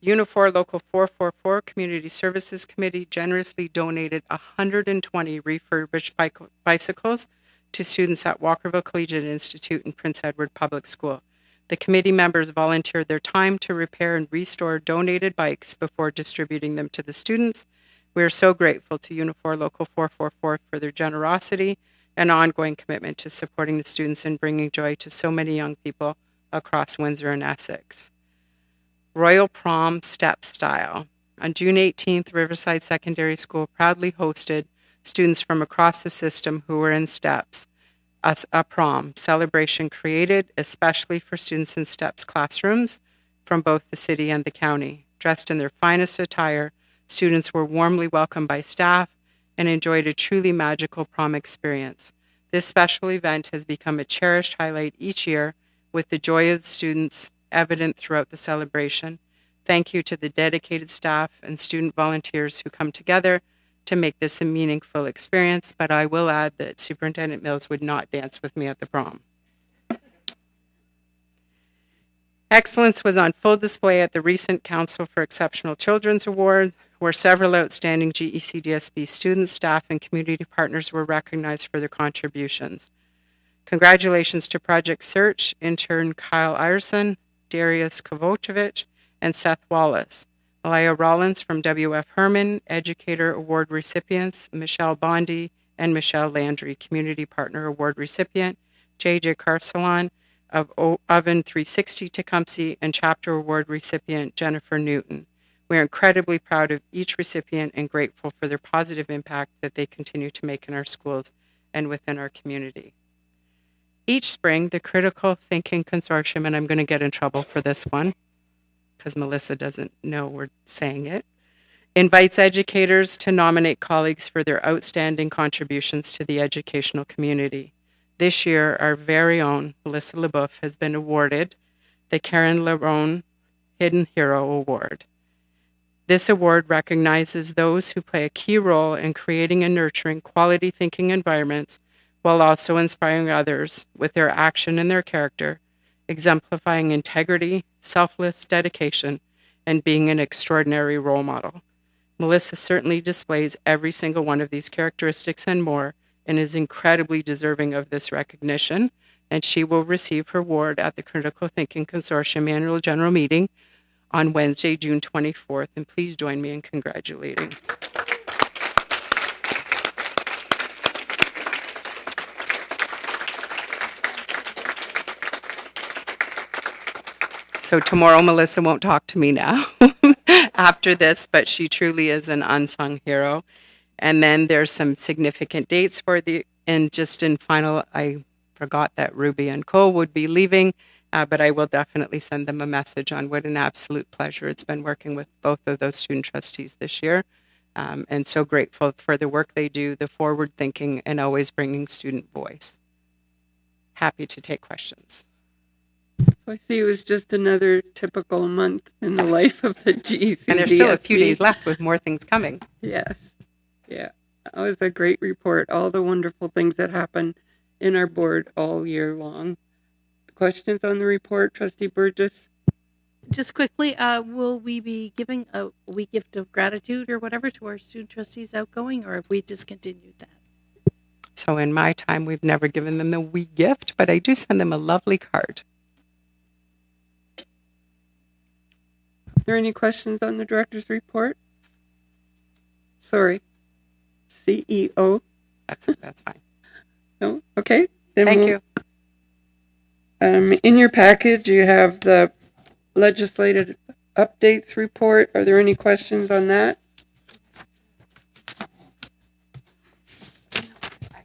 Unifor Local 444 Community Services Committee generously donated 120 refurbished bicycles to students at Walkerville Collegiate Institute and Prince Edward Public School. The committee members volunteered their time to repair and restore donated bikes before distributing them to the students. We are so grateful to Unifor Local 444 for their generosity and ongoing commitment to supporting the students and bringing joy to so many young people across Windsor and Essex. Royal Prom Step Style. On June 18th, Riverside Secondary School proudly hosted students from across the system who were in STEPS, a prom celebration created especially for students in STEPS classrooms from both the city and the county. Dressed in their finest attire, students were warmly welcomed by staff and enjoyed a truly magical prom experience. This special event has become a cherished highlight each year, with the joy of the students evident throughout the celebration. Thank you to the dedicated staff and student volunteers who come together to make this a meaningful experience, but I will add that Superintendent Mills would not dance with me at the prom. Excellence was on full display at the recent Council for Exceptional Children's Award, where several outstanding GECDSB students, staff, and community partners were recognized for their contributions. Congratulations to Project Search, intern Kyle Ireson, Darius Kovacevic, and Seth Wallace. Malaya Rollins from W.F. Herman, Educator Award recipients, Michelle Bondi and Michelle Landry, Community Partner Award recipient, J.J. Carcelon of Oven 360 Tecumseh, and Chapter Award recipient, Jennifer Newton. We are incredibly proud of each recipient and grateful for their positive impact that they continue to make in our schools and within our community. Each spring, the Critical Thinking Consortium, and I'm going to get in trouble for this one because Melissa doesn't know we're saying it, invites educators to nominate colleagues for their outstanding contributions to the educational community. This year, our very own Melissa LeBoeuf has been awarded the Karen Larone Hidden Hero Award. This award recognizes those who play a key role in creating and nurturing quality thinking environments while also inspiring others with their action and their character, exemplifying integrity, selfless dedication, and being an extraordinary role model. Melissa certainly displays every single one of these characteristics and more, and is incredibly deserving of this recognition, and she will receive her award at the Critical Thinking Consortium Annual General Meeting on Wednesday, June 24th, and please join me in congratulating. So tomorrow, Melissa won't talk to me now after this, but she truly is an unsung hero. And then there's some significant dates for and just in final, I forgot that Ruby and Cole would be leaving, but I will definitely send them a message on what an absolute pleasure it's been working with both of those student trustees this year. And so grateful for the work they do, the forward thinking, and always bringing student voice. Happy to take questions. So I see it was just another typical month in the life of the GECDSB. And there's still a few days left with more things coming. Yes. Yeah. That was a great report. All the wonderful things that happen in our board all year long. Questions on the report, Trustee Burgess? Just quickly, will we be giving a wee gift of gratitude or whatever to our student trustees outgoing, or have we discontinued that? So in my time, we've never given them the wee gift, but I do send them a lovely card. Are there any questions on the director's report? Sorry. CEO? That's fine. No? Okay. Then Thank you. In your package, you have the legislative updates report. Are there any questions on that?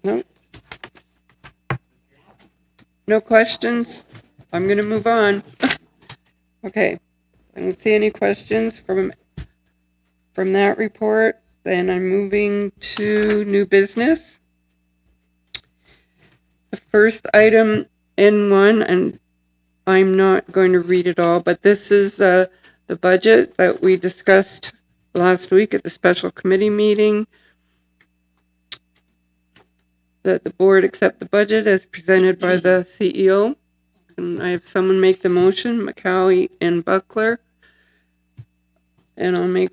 No? No questions? I'm going to move on. Okay. I don't see any questions from that report. Then I'm moving to new business. The first item N1, and I'm not going to read it all, but this is the budget that we discussed last week at the special committee meeting. That the board accept the budget as presented by the CEO. And I have someone make the motion, McCowie and Buckler. And I'll make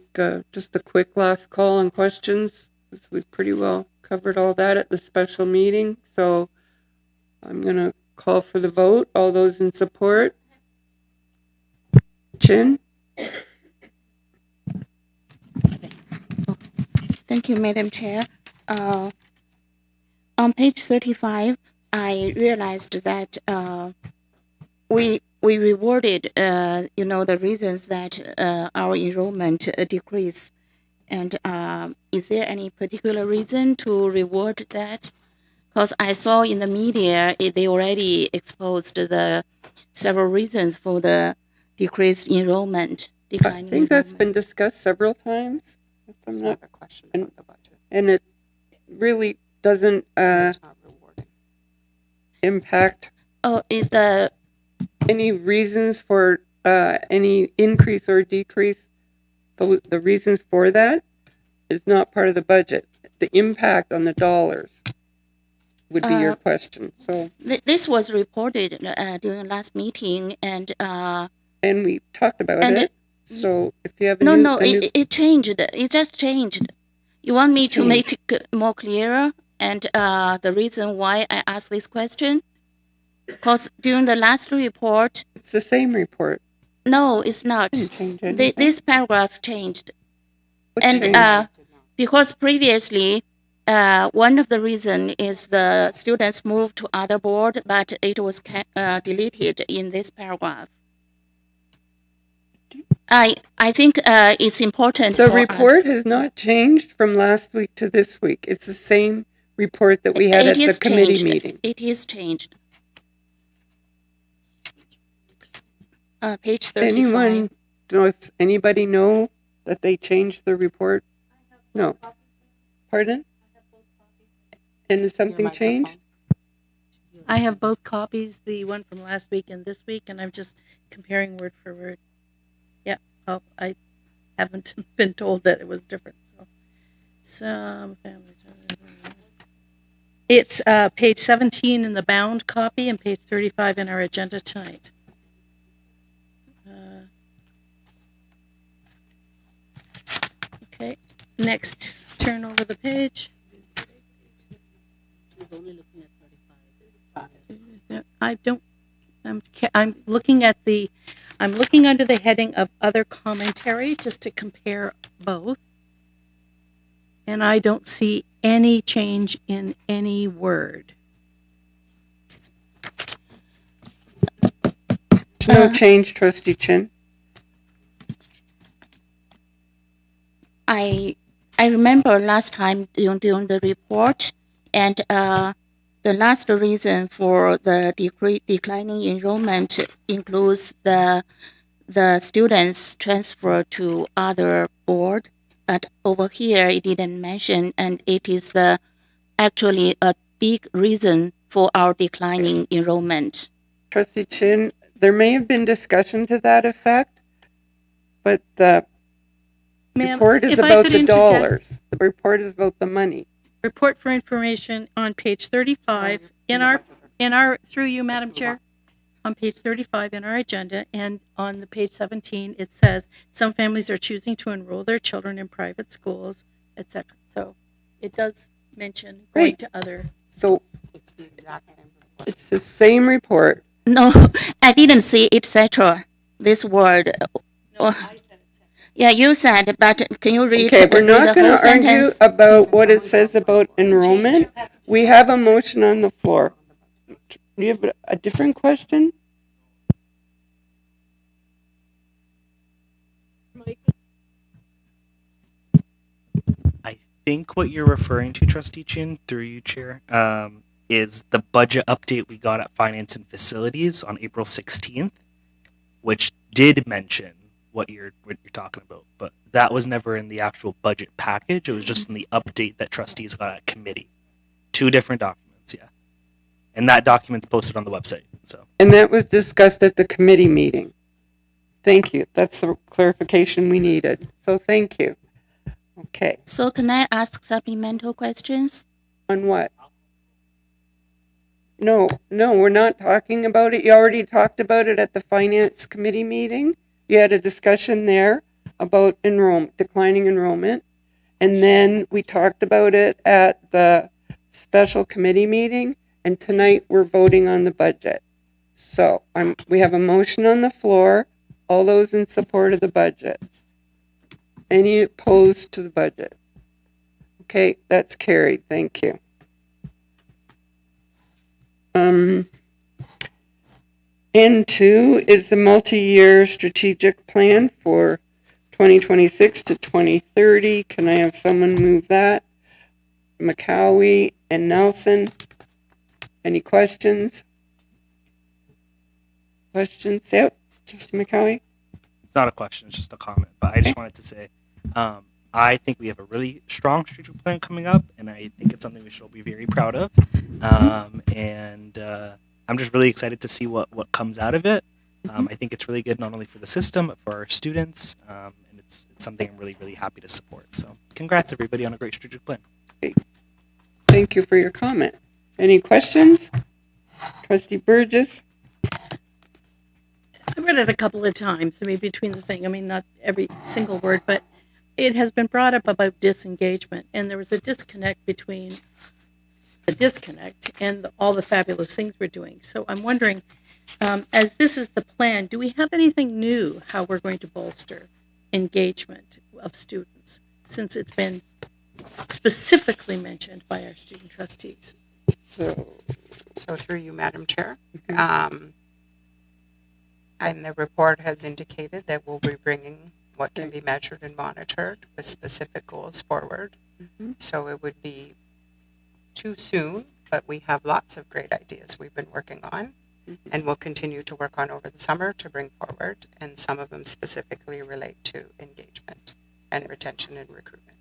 just a quick last call on questions, because we pretty well covered all that at the special meeting. So I'm going to call for the vote. All those in support? Chin? Thank you, Madam Chair. On page 35, I realized that we rewarded, the reasons that our enrollment decreased. And is there any particular reason to reward that? Because I saw in the media, they already exposed the several reasons for the decreased enrollment, declining I think that's enrollment. been discussed several times. If I'm It's not, not a question about the budget. and it really doesn't It's not rewarding. impact Oh, is the any reasons for any increase or decrease. The reasons for that is not part of the budget. The impact on the dollars would be your question. So, this was reported during last meeting, and we talked about And it. So if you have a no, new, no, a new- it changed. It just changed. You want me to Changed. make it more clearer? And the reason why I asked this question Because during the last report, It's the same report. no, it's not. Didn't change anything. This paragraph changed. What And changed? because previously, one of the reason is the students moved to other board, but it was deleted in this paragraph. I think it's important The for report us. has not changed from last week to this week. It's the same report that we had It at the is committee changed. meeting. It is changed. Page 35. Does anybody know that they changed the report? No. Pardon? And has something changed? I have both copies, the one from last week and this week, and I'm just comparing word for word. Yeah, I haven't been told that it was different. So, some families. It's page 17 in the bound copy and page 35 in our agenda tonight. Okay, next, turn over the page. I don't. I'm looking at the. I'm looking under the heading of other commentary just to compare both, and I don't see any change in any word. No change, Trustee Chin. I remember last time during the report, and the last reason for the declining enrollment includes the students transfer to other board, but over here it didn't mention, and it is actually a big reason for our declining enrollment. Trustee Chin, there may have been discussion to that effect, but the report is if I about could the interject- dollars. The report is about the money. Report for information on page 35 in our through you, Madam Chair, on page 35 in our agenda, and on the page 17 it says some families are choosing to enroll their children in private schools, etc. So it does mention going Right. to other. So It's the exact same report. it's the same report. No, I didn't see etc. This word. Yeah, you said, but can you read? Okay, we're read not the going whole to argue sentence? about what it says about enrollment. We have a motion on the floor. Do you have a different question? I think what you're referring to, Trustee Chin, through you, Chair, is the budget update we got at Finance and Facilities on April 16th, which did mention what you're talking about, but that was never in the actual budget package. It was just in the update that trustees got at committee. Two different documents, yeah. And that document's posted on the website. So And that was discussed at the committee meeting. Thank you. That's the clarification we needed. So thank you. Okay. So can I ask supplemental questions? On what? No, we're not talking about it. You already talked about it at the finance committee meeting. You had a discussion there about declining enrollment. And then we talked about it at the special committee meeting. And tonight we're voting on the budget. So we have a motion on the floor. All those in support of the budget? Any opposed to the budget? Okay, that's carried. Thank you. N2 is the multi-year strategic plan for 2026 to 2030. Can I have someone move that? McCowie and Nelson. Any questions? Questions? Yep. Trustee McCowie? it's not a question, it's just a comment. But I just wanted to say, I think we have a really strong strategic plan coming up, and I think it's something we should all be very proud of. I'm just really excited to see what comes out of it. I think it's really good not only for the system, but for our students, and it's something I'm really, really happy to support. So congrats, everybody, on a great strategic plan. Thank you for your comment. Any questions? Trustee Burgess? I read it a couple of times. I mean, between the thing, I mean, not every single word, but it has been brought up about disengagement, and there was a disconnect between the disconnect and all the fabulous things we're doing. So I'm wondering, as this is the plan, do we have anything new how we're going to bolster engagement of students, since it's been specifically mentioned by our student trustees? So through you, Madam Chair, and the report has indicated that we'll be bringing what can be measured and monitored with specific goals forward. So it would be too soon, but we have lots of great ideas we've been working on and we'll continue to work on over the summer to bring forward, and some of them specifically relate to engagement and retention and recruitment.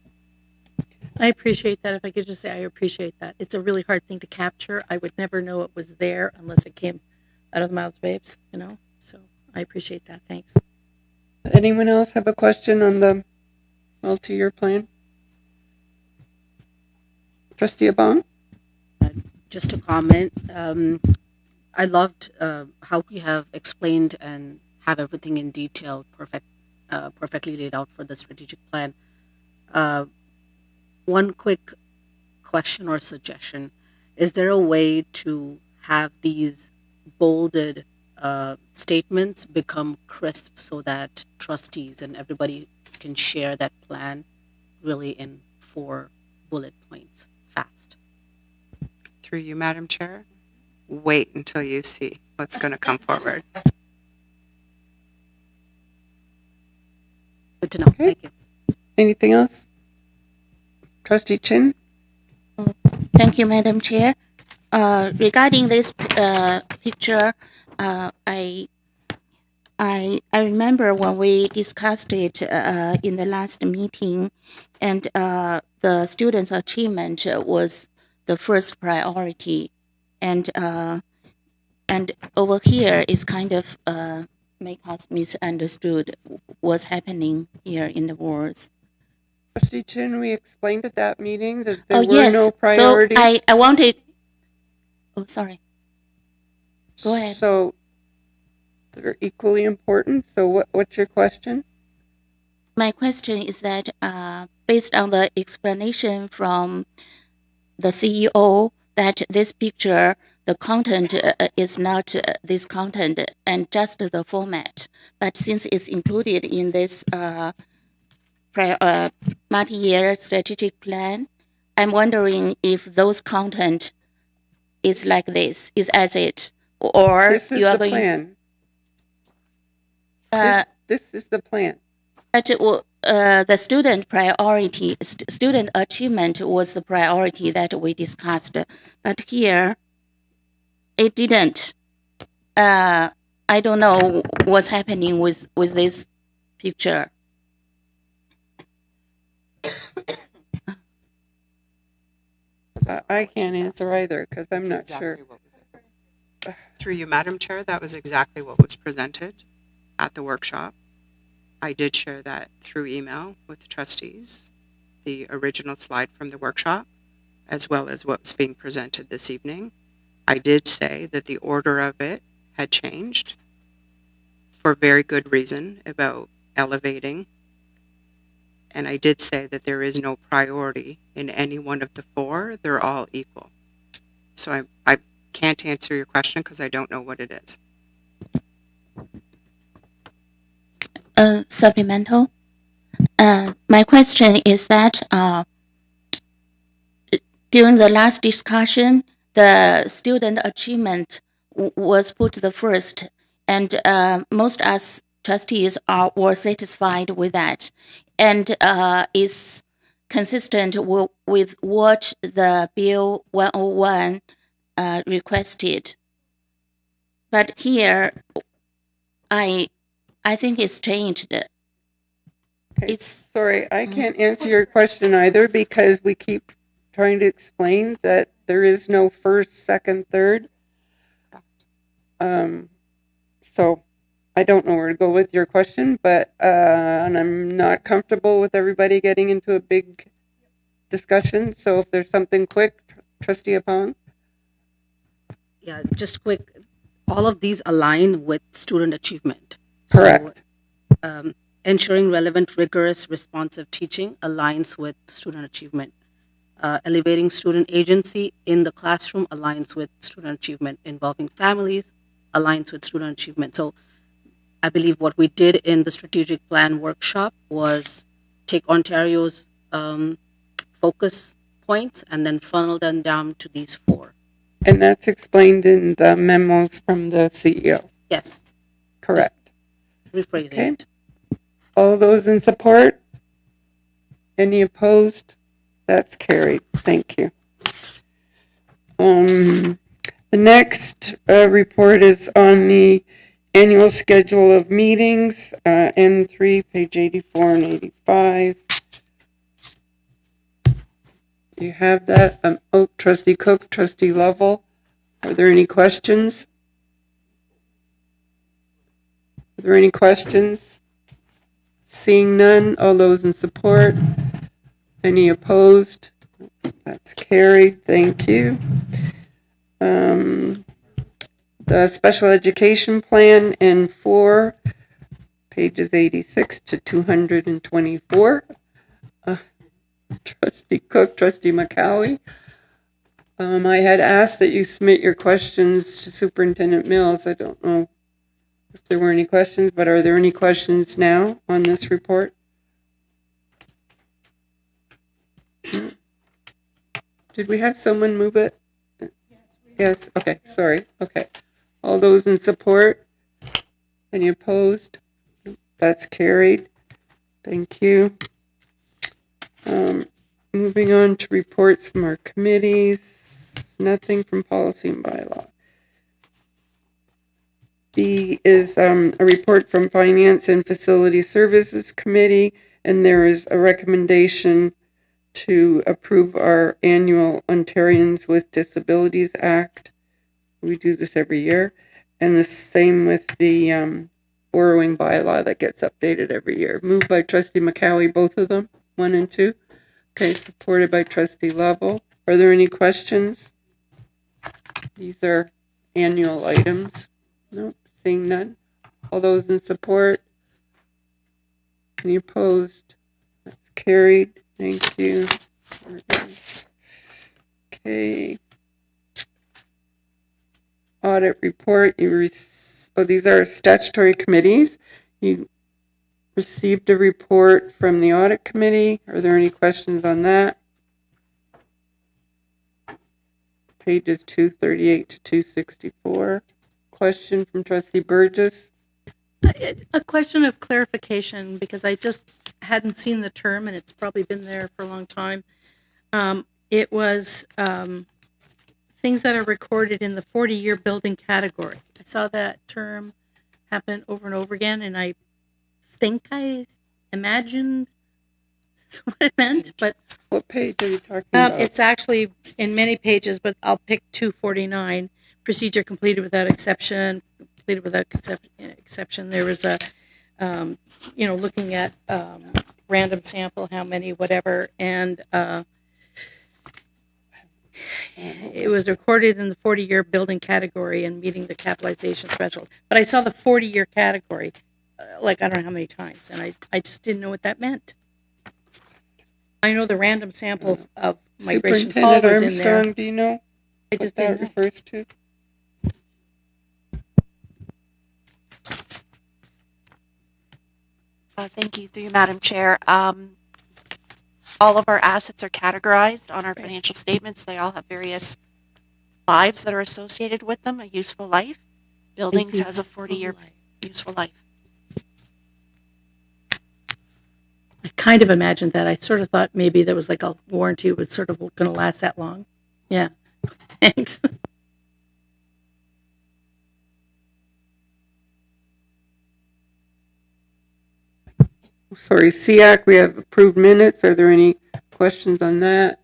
I appreciate that. If I could just say I appreciate that. It's a really hard thing to capture. I would never know it was there unless it came out of the mouths of babes, you know? So I appreciate that. Thanks. Anyone else have a question on the multi-year plan? Trustee Abong? Just a comment. I loved how we have explained and have everything in detail, perfectly laid out for the strategic plan. One quick question or suggestion: is there a way to have these bolded statements become crisp so that trustees and everybody can share that plan really in 4 bullet points fast? Through you, Madam Chair, wait until you see what's going to come forward. Good to know. Okay. Thank you. Anything else? Trustee Chin? Thank you, Madam Chair. Regarding this picture, I remember when we discussed it in the last meeting, and the students' achievement was the first priority, and over here is kind of make us misunderstood what's happening here in the words. Trustee Chin, we explained at that meeting that there Oh were yes, no priorities. so I wanted. Oh, sorry. Go ahead. So they're equally important. So what's your question? My question is that based on the explanation from the CEO that this picture, the content is not this content and just the format, but since it's included in this multi-year strategic plan, I'm wondering if those content is like this, is as it, or This is you are the going. plan. This is the plan. But the student priority, student achievement was the priority that we discussed. But here, it didn't. I don't know what's happening with this picture. I can't answer either because I'm not sure. What was it? Through you, Madam Chair, that was exactly what was presented at the workshop. I did share that through email with the trustees, the original slide from the workshop, as well as what's being presented this evening. I did say that the order of it had changed for very good reason about elevating. And I did say that there is no priority in any one of the 4. They're all equal. So I can't answer your question because I don't know what it is. Supplemental. My question is that during the last discussion, the student achievement was put the first, and most us trustees were satisfied with that, and is consistent with what the Bill 101 requested. But here, I think it's changed. Okay. Sorry, I can't answer your question either because we keep trying to explain that there is no first, second, third. So I don't know where to go with your question, but and I'm not comfortable with everybody getting into a big discussion. So if there's something quick, Trustee Apong. Yeah, just quick. All of these align with student achievement. Correct. So, ensuring relevant, rigorous, responsive teaching aligns with student achievement. elevating student agency in the classroom aligns with student achievement. Involving families aligns with student achievement. So I believe what we did in the strategic plan workshop was take Ontario's focus points and then funnel them down to these 4. And that's explained in the memos from the CEO. Yes. Correct. Rephrasing Okay. it. All those in support? Any opposed? That's carried. Thank you. The next report is on the annual schedule of meetings, N3, page 84 and 85. You have that. Trustee Cook, Trustee Lovell. Are there any questions? Are there any questions? Seeing none, all those in support? Any opposed? That's carried. Thank you. The special education plan N4, pages 86 to 224. Trustee Cook, Trustee McCowie. I had asked that you submit your questions to Superintendent Mills. I don't know if there were any questions, but are there any questions now on this report? Did we have someone move it? Yes, okay, sorry, okay. All those in support? Any opposed? That's carried. Thank you. Moving on to reports from our committees. Nothing from policy and bylaw. B is a report from Finance and Facility Services Committee, and there is a recommendation to approve our annual Ontarians with Disabilities Act. We do this every year. And the same with the borrowing bylaw that gets updated every year. Moved by Trustee McCowie, both of them, 1 and 2. Okay, supported by Trustee Lovell. Are there any questions? These are annual items. Nope, seeing none. All those in support? Any opposed? That's carried. Thank you. Okay. Audit report. These are statutory committees. You received a report from the audit committee. Are there any questions on that? Pages 238 to 264. Question from Trustee Burgess. A question of clarification, because I just hadn't seen the term, and it's probably been there for a long time. It was things that are recorded in the 40-year building category. I saw that term happen over and over again, and I think I imagined what it meant, but What page are you talking about? it's actually in many pages, but I'll pick 249. Procedure completed without exception. Completed without exception. There was a, looking at random sample, how many, whatever, and it was recorded in the 40-year building category and meeting the capitalization threshold. But I saw the 40-year category, I don't know how many times, and I just didn't know what that meant. I know the random sample of migration call was in there. Armstrong, do you know I just what that didn't know. refers to? Thank you, through you, Madam Chair. All of our assets are categorized on our financial statements. They all have various lives that are associated with them, a useful life. Buildings has a 40-year useful life. I kind of imagined that. I sort of thought maybe there was like a warranty was sort of going to last that long. Yeah, thanks. Sorry, SEAC, we have approved minutes. Are there any questions on that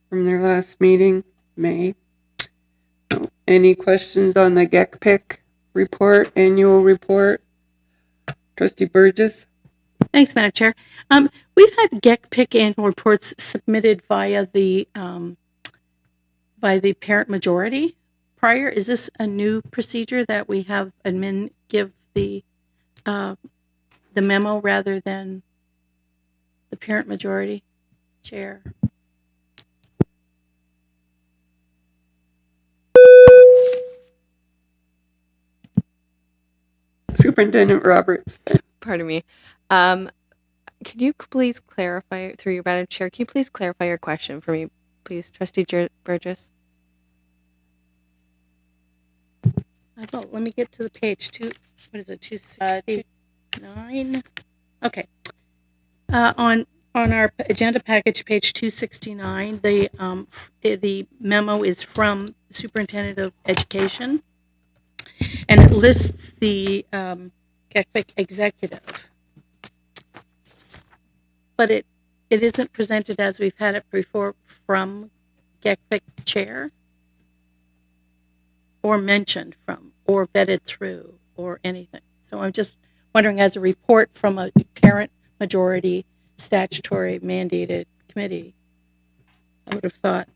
from their last meeting? May. No. Any questions on the GECPIC report, annual report? Trustee Burgess? Thanks, Madam Chair. We've had GECPIC annual reports submitted via the by the parent majority prior. Is this a new procedure that we have admin give the memo rather than the parent majority chair? Superintendent Roberts. Pardon me. Can you please clarify, through your Madam Chair, can you please clarify your question for me, please, Trustee Burgess? Let me get to the page what is it, 269? Okay. On our agenda package, page 269, the memo is from the Superintendent of Education, and it lists the GECDSB executive. But it isn't presented as we've had it before from GECDSB chair, or mentioned from, or vetted through, or anything. So I'm just wondering, as a report from a parent majority statutory mandated committee, I would have thought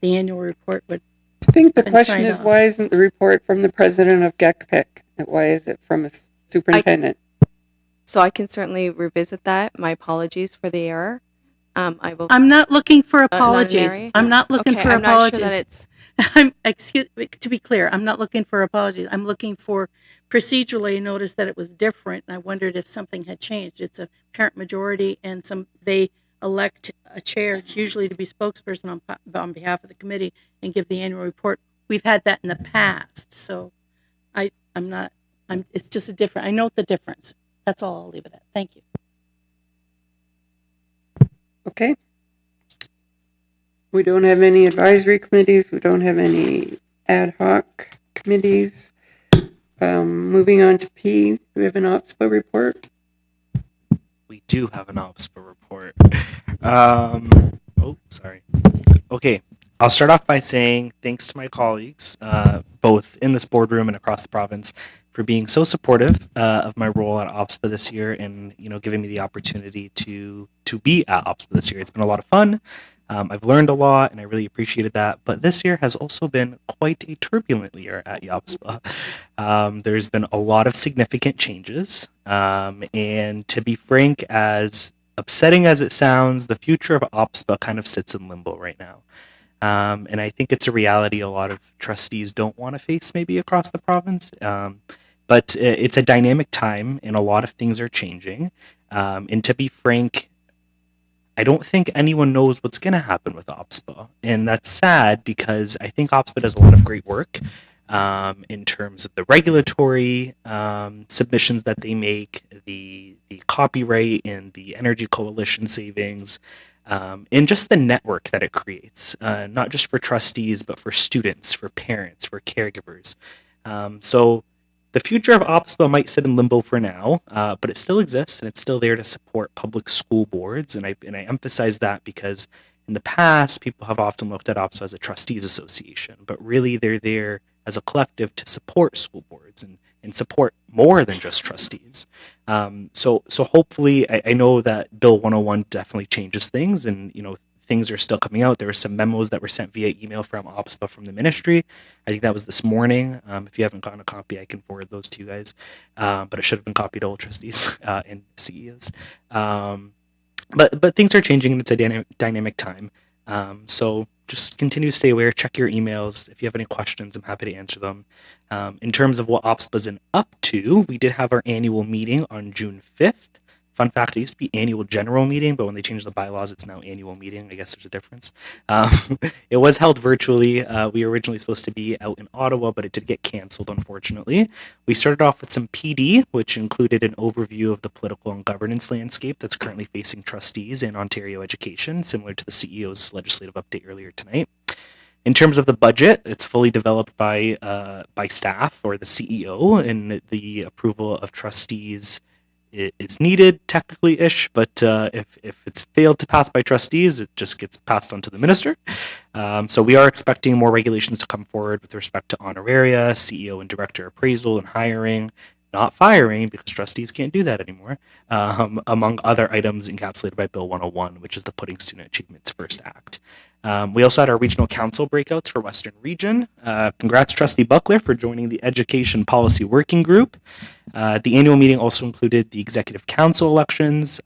the annual report would. I think the been question signed is, off. why isn't the report from the president of GECPIC? Why is it from a superintendent? So I can certainly revisit that. My apologies for the error. I will. I'm not looking for apologies. Mary? I'm not looking Okay, for I'm apologies. not sure that it's. To be clear, I'm not looking for apologies. I'm looking for procedurally. Notice that it was different, and I wondered if something had changed. It's a parent majority, and they elect a chair, usually to be spokesperson on behalf of the committee and give the annual report. We've had that in the past, so it's just a different. I note the difference. That's all. I'll leave it at. Thank you. Okay. We don't have any advisory committees. We don't have any ad hoc committees. Moving on to P, do we have an OPSPA report? We do have an OPSPA report. Sorry. Okay, I'll start off by saying thanks to my colleagues, both in this boardroom and across the province, for being so supportive of my role at OPSPA this year, and giving me the opportunity to be at OPSPA this year. It's been a lot of fun. I've learned a lot, and I really appreciated that. But this year has also been quite a turbulent year at OPSPA. There's been a lot of significant changes, and to be frank, as upsetting as it sounds, the future of OPSPA kind of sits in limbo right now. And I think it's a reality a lot of trustees don't want to face maybe across the province. But it's a dynamic time, and a lot of things are changing. And to be frank, I don't think anyone knows what's going to happen with OPSPA. And that's sad, because I think OPSPA does a lot of great work in terms of the regulatory submissions that they make, the copyright and the energy coalition savings, and just the network that it creates, not just for trustees, but for students, for parents, for caregivers. So the future of OPSPA might sit in limbo for now, but it still exists, and it's still there to support public school boards. And I emphasize that because in the past, people have often looked at OPSPA as a trustees association, but really they're there as a collective to support school boards and support more than just trustees. So hopefully, I know that Bill 101 definitely changes things, and things are still coming out. There were some memos that were sent via email from OPSPA from the ministry. I think that was this morning. If you haven't gotten a copy, I can forward those to you guys. But it should have been copied to all trustees and CEOs. But things are changing, and it's a dynamic time. So just continue to stay aware. Check your emails. If you have any questions, I'm happy to answer them. In terms of what OPSPA's in up to, we did have our annual meeting on June 5th. Fun fact, it used to be annual general meeting, but when they changed the bylaws, it's now annual meeting. I guess there's a difference. It was held virtually. We were originally supposed to be out in Ottawa, but it did get canceled, unfortunately. We started off with some PD, which included an overview of the political and governance landscape that's currently facing trustees in Ontario education, similar to the CEO's legislative update earlier tonight. In terms of the budget, it's fully developed by staff or the CEO, and the approval of trustees is needed technically-ish, but if it's failed to pass by trustees, it just gets passed on to the minister. So we are expecting more regulations to come forward with respect to honoraria, CEO and director appraisal and hiring, not firing, because trustees can't do that anymore, among other items encapsulated by Bill 101, which is the Putting Student Achievements First Act. We also had our regional council breakouts for Western Region. Congrats, Trustee Buckler, for joining the Education Policy Working Group. The annual meeting also included the Executive Council elections,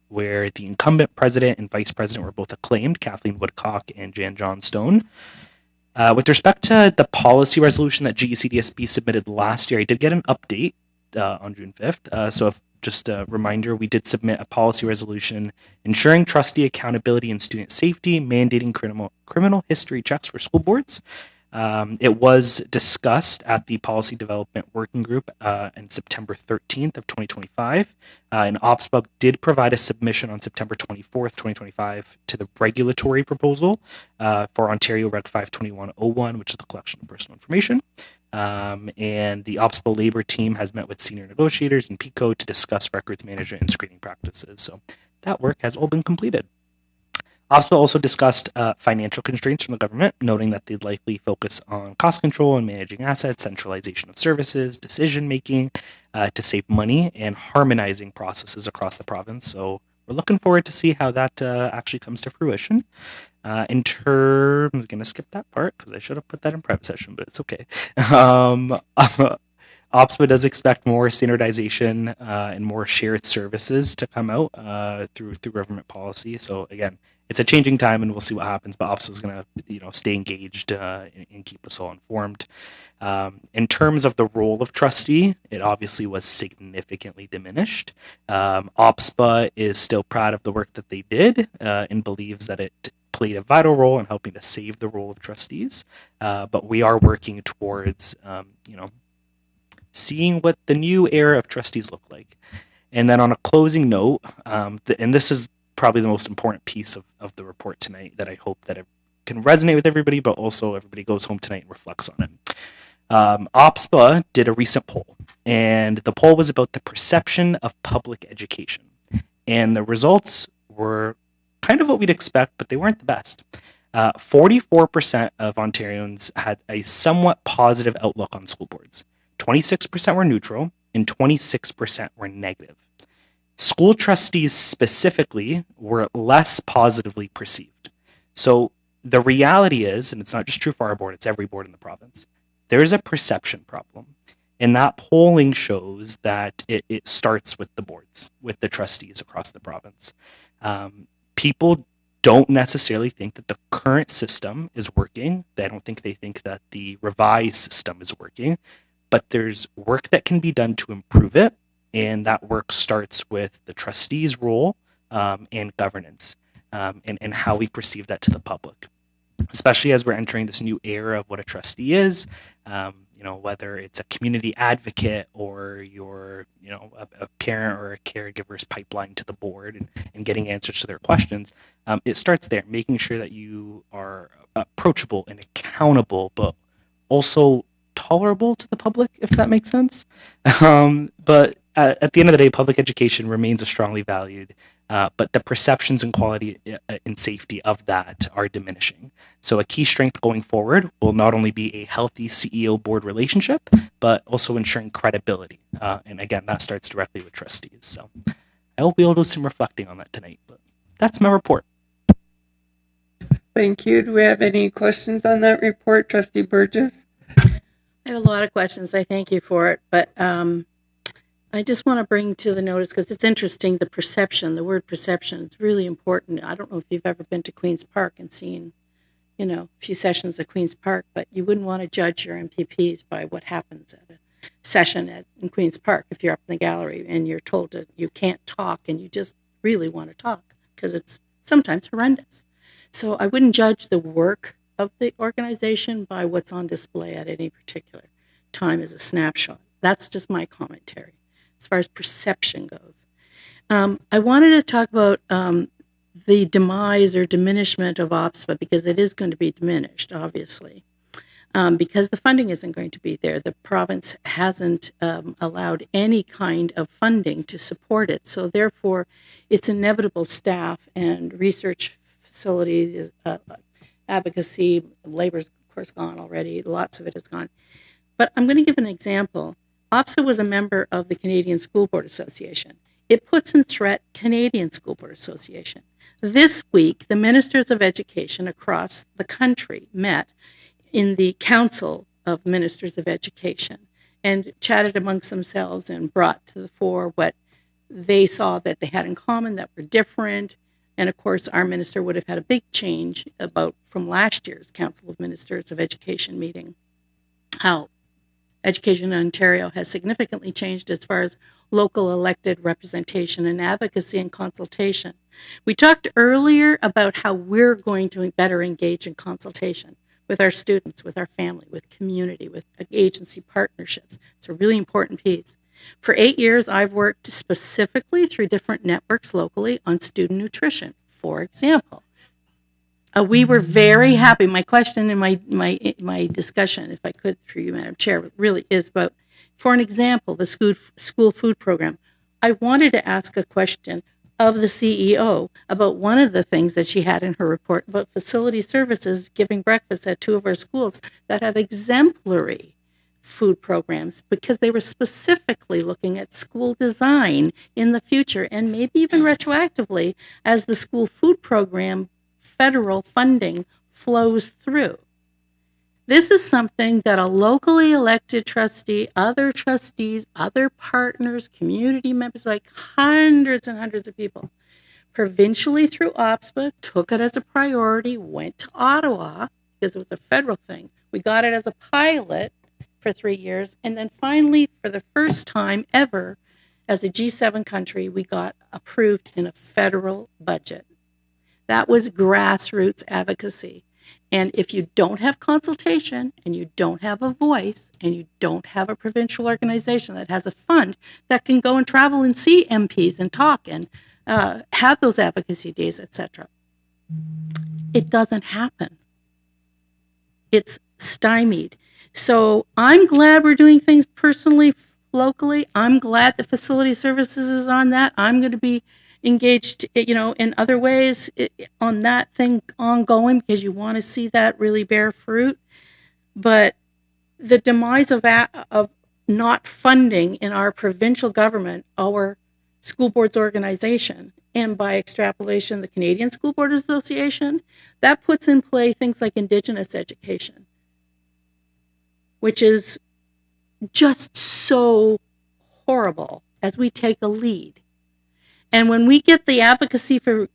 where the incumbent president and vice president were both acclaimed, Kathleen Woodcock and Jan Johnstone. With respect to the policy resolution that GECDSB submitted last year, I did get an update on June 5th. So if just a reminder, we did submit a policy resolution ensuring trustee accountability and student safety, mandating criminal history checks for school boards. It was discussed at the Policy Development Working Group on September 13th of 2025, and OPSPA did provide a submission on September 24th, 2025 to the regulatory proposal for Ontario Reg 52101, which is the collection of personal information. And the OPSPA labor team has met with senior negotiators and PICO to discuss records management and screening practices. So that work has all been completed. OPSPA also discussed financial constraints from the government, noting that they'd likely focus on cost control and managing assets, centralization of services, decision-making to save money, and harmonizing processes across the province. So we're looking forward to see how that actually comes to fruition. I'm going to skip that part because I should have put that in private session, but it's okay. OPSPA does expect more standardization and more shared services to come out through government policy. So again, it's a changing time, and we'll see what happens. But OPSPA is going to stay engaged and keep us all informed. In terms of the role of trustee, it obviously was significantly diminished. OPSPA is still proud of the work that they did and believes that it played a vital role in helping to save the role of trustees. But we are working towards, seeing what the new era of trustees look like. And then on a closing note, and this is probably the most important piece of the report tonight that I hope that it can resonate with everybody, but also everybody goes home tonight and reflects on it. OPSPA did a recent poll, and the poll was about the perception of public education. And the results were kind of what we'd expect, but they weren't the best. 44% of Ontarians had a somewhat positive outlook on school boards. 26% were neutral, and 26% were negative. School trustees specifically were less positively perceived. So the reality is, and it's not just true for our board, it's every board in the province, there is a perception problem. And that polling shows that it starts with the boards, with the trustees across the province. People don't necessarily think that the current system is working. They think that the revised system is working, but there's work that can be done to improve it. And that work starts with the trustees' role and governance and how we perceive that to the public, especially as we're entering this new era of what a trustee is. Whether it's a community advocate or you're, a parent or a caregiver's pipeline to the board and getting answers to their questions, it starts there, making sure that you are approachable and accountable, but also tolerable to the public, if that makes sense. But at the end of the day, public education remains a strongly valued, but the perceptions and quality and safety of that are diminishing. So a key strength going forward will not only be a healthy CEO board relationship, but also ensuring credibility. And again, that starts directly with trustees. So I hope we'll do some reflecting on that tonight, but that's my report. Thank you. Do we have any questions on that report, Trustee Burgess? I have a lot of questions. I thank you for it, but I just want to bring to the notice, because it's interesting, the word perception is really important. I don't know if you've ever been to Queen's Park and seen, a few sessions at Queen's Park, but you wouldn't want to judge your MPPs by what happens at a session in Queen's Park if you're up in the gallery and you're told that you can't talk and you just really want to talk, because it's sometimes horrendous. So I wouldn't judge the work of the organization by what's on display at any particular time as a snapshot. That's just my commentary as far as perception goes. I wanted to talk about the demise or diminishment of OPSPA, because it is going to be diminished, obviously, because the funding isn't going to be there. The province hasn't allowed any kind of funding to support it. So therefore, it's inevitable staff and research facilities, advocacy, labor's of course gone already, lots of it is gone. But I'm going to give an example. OPSA was a member of the Canadian School Board Association. It puts in threat Canadian School Board Association. This week, the ministers of education across the country met in the Council of Ministers of Education and chatted amongst themselves and brought to the fore what they saw that they had in common that were different, And of course, our minister would have had a big change from last year's Council of Ministers of Education meeting, how education in Ontario has significantly changed as far as local elected representation and advocacy and consultation. We talked earlier about how we're going to better engage in consultation with our students, with our family, with community, with agency partnerships. It's a really important piece. For 8 years, I've worked specifically through different networks locally on student nutrition, for example. We were very happy. My question in my discussion, if I could, through you, Madam Chair, really is about, for an example, the school food program. I wanted to ask a question of the CEO about one of the things that she had in her report about facility services giving breakfast at 2 of our schools that have exemplary food programs, because they were specifically looking at school design in the future and maybe even retroactively as the school food program federal funding flows through. This is something that a locally elected trustee, other trustees, other partners, community members, like hundreds and hundreds of people, provincially through OPSPA, took it as a priority, went to Ottawa, because it was a federal thing. We got it as a pilot for 3 years, and then finally, for the first time ever, as a G7 country, we got approved in a federal budget. That was grassroots advocacy. And if you don't have consultation and you don't have a voice and you don't have a provincial organization that has a fund that can go and travel and see MPs and talk and have those advocacy days, etc., it doesn't happen. It's stymied. So I'm glad we're doing things personally, locally. I'm glad the facility services is on that. I'm going to be engaged, in other ways on that thing ongoing, because you want to see that really bear fruit. But the demise of not funding in our provincial government, our school boards organization, and by extrapolation, the Canadian School Board Association, that puts in play things like Indigenous education, which is just so horrible as we take a lead. And when we get the advocacy for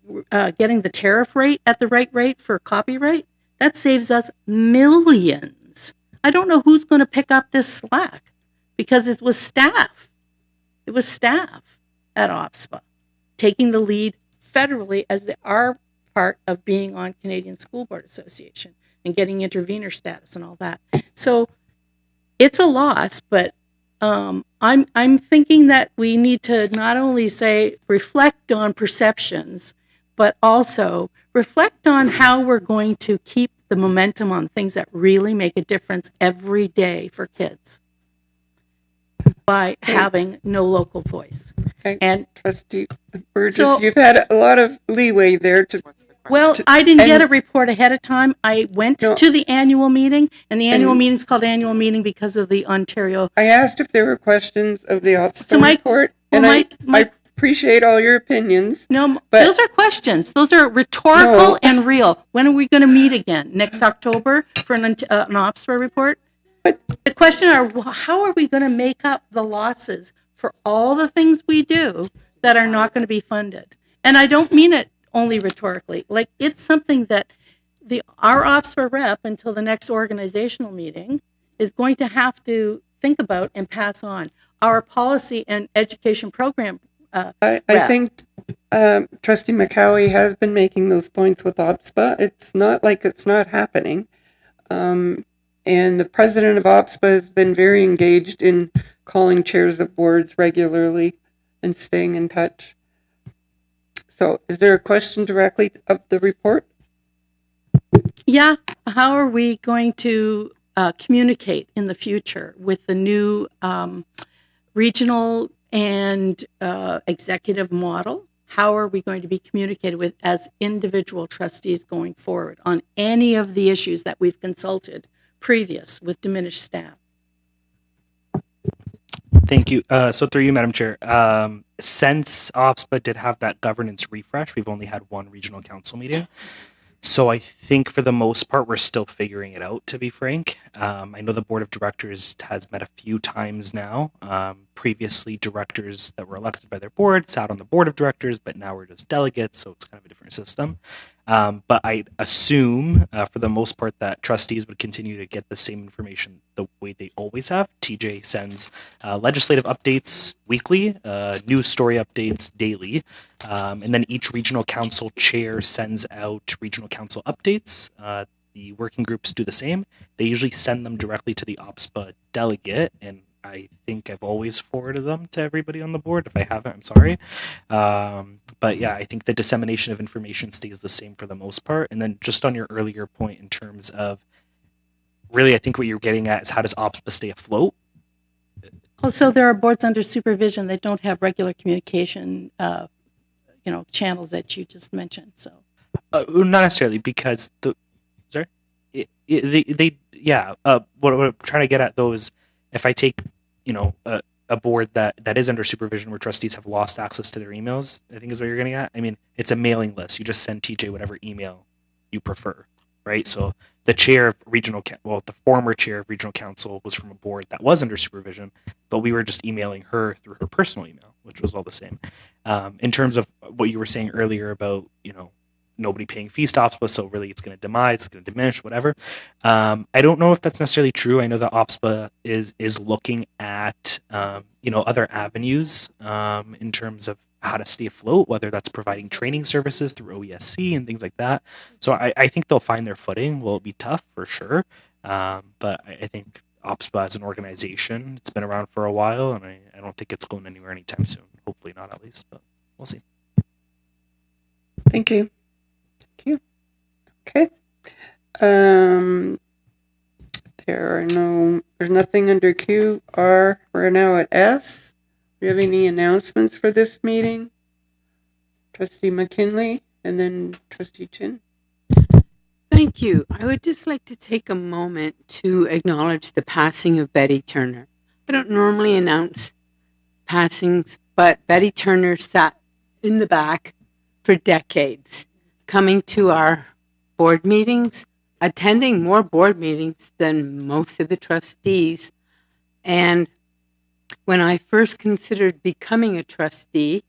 getting the tariff rate at the right rate for copyright, that saves us millions. I don't know who's going to pick up this slack, because it was staff. It was staff at OPSPA taking the lead federally as our part of being on Canadian School Board Association and getting intervener status and all that. So it's a loss, but I'm thinking that we need to not only reflect on perceptions, but also reflect on how we're going to keep the momentum on things that really make a difference every day for kids by having no local voice. Okay. And Trustee Burgess, you've had a lot of leeway there to. Well, I didn't get a report ahead of time. I went to the annual meeting, and the annual meeting is called annual meeting because of the Ontario. I asked if there were questions of the OPSPA report, and I appreciate all your opinions. No, but those are questions. Those are rhetorical and real. When are we going to meet again? Next October for an OPSPA report? But the question are, how are we going to make up the losses for all the things we do that are not going to be funded? And I don't mean it only rhetorically. Like, it's something that our OPSPA rep, until the next organizational meeting, is going to have to think about and pass on. Our policy and education program I think Trustee McCowie has been making those points with OPSPA. It's not like it's not happening. And the president of OPSPA has been very engaged in calling chairs of boards regularly and staying in touch. So is there a question directly of the report? Yeah. How are we going to communicate in the future with the new regional and executive model? How are we going to be communicated with as individual trustees going forward on any of the issues that we've consulted previous with diminished staff? Thank you. So through you, Madam Chair, since OPSPA did have that governance refresh, we've only had one regional council meeting. So I think for the most part, we're still figuring it out, to be frank. I know the board of directors has met a few times now. previously directors that were elected by their board sat on the board of directors, but now we're just delegates, so it's kind of a different system. But I assume, for the most part, that trustees would continue to get the same information the way they always have. TJ sends legislative updates weekly, news story updates daily, and then each regional council chair sends out regional council updates. The working groups do the same. They usually send them directly to the OPSPA delegate, and I think I've always forwarded them to everybody on the board. If I haven't, I'm sorry. But yeah, I think the dissemination of information stays the same for the most part. And then just on your earlier point in terms of, really, I think what you're getting at is how does OPSPA stay afloat? Also, there are boards under supervision that don't have regular communication, channels that you just mentioned. So, not necessarily, because what I'm trying to get at though is, if I take, a board that is under supervision where trustees have lost access to their emails, I think is what you're getting at. I mean, it's a mailing list. You just send TJ whatever email you prefer, right? So the chair of the former chair of regional council was from a board that was under supervision, but we were just emailing her through her personal email, which was all the same. In terms of what you were saying earlier about, nobody paying fees to OPSPA, so really it's going to demise, it's going to diminish, whatever. I don't know if that's necessarily true. I know that OPSPA is looking at other avenues in terms of how to stay afloat, whether that's providing training services through OESC and things like that. So I think they'll find their footing. Will it be tough? For sure. But I think OPSPA as an organization, it's been around for a while, and I don't think it's going anywhere anytime soon. Hopefully not, at least, but we'll see. Thank you. Okay. There's nothing under Q. R. We're now at S. Do you have any announcements for this meeting? Trustee McKinley and then Trustee Chin. Thank you. I would just like to take a moment to acknowledge the passing of Betty Turner. I don't normally announce passings, but Betty Turner sat in the back for decades, coming to our board meetings, attending more board meetings than most of the trustees. And when I first considered becoming a trustee,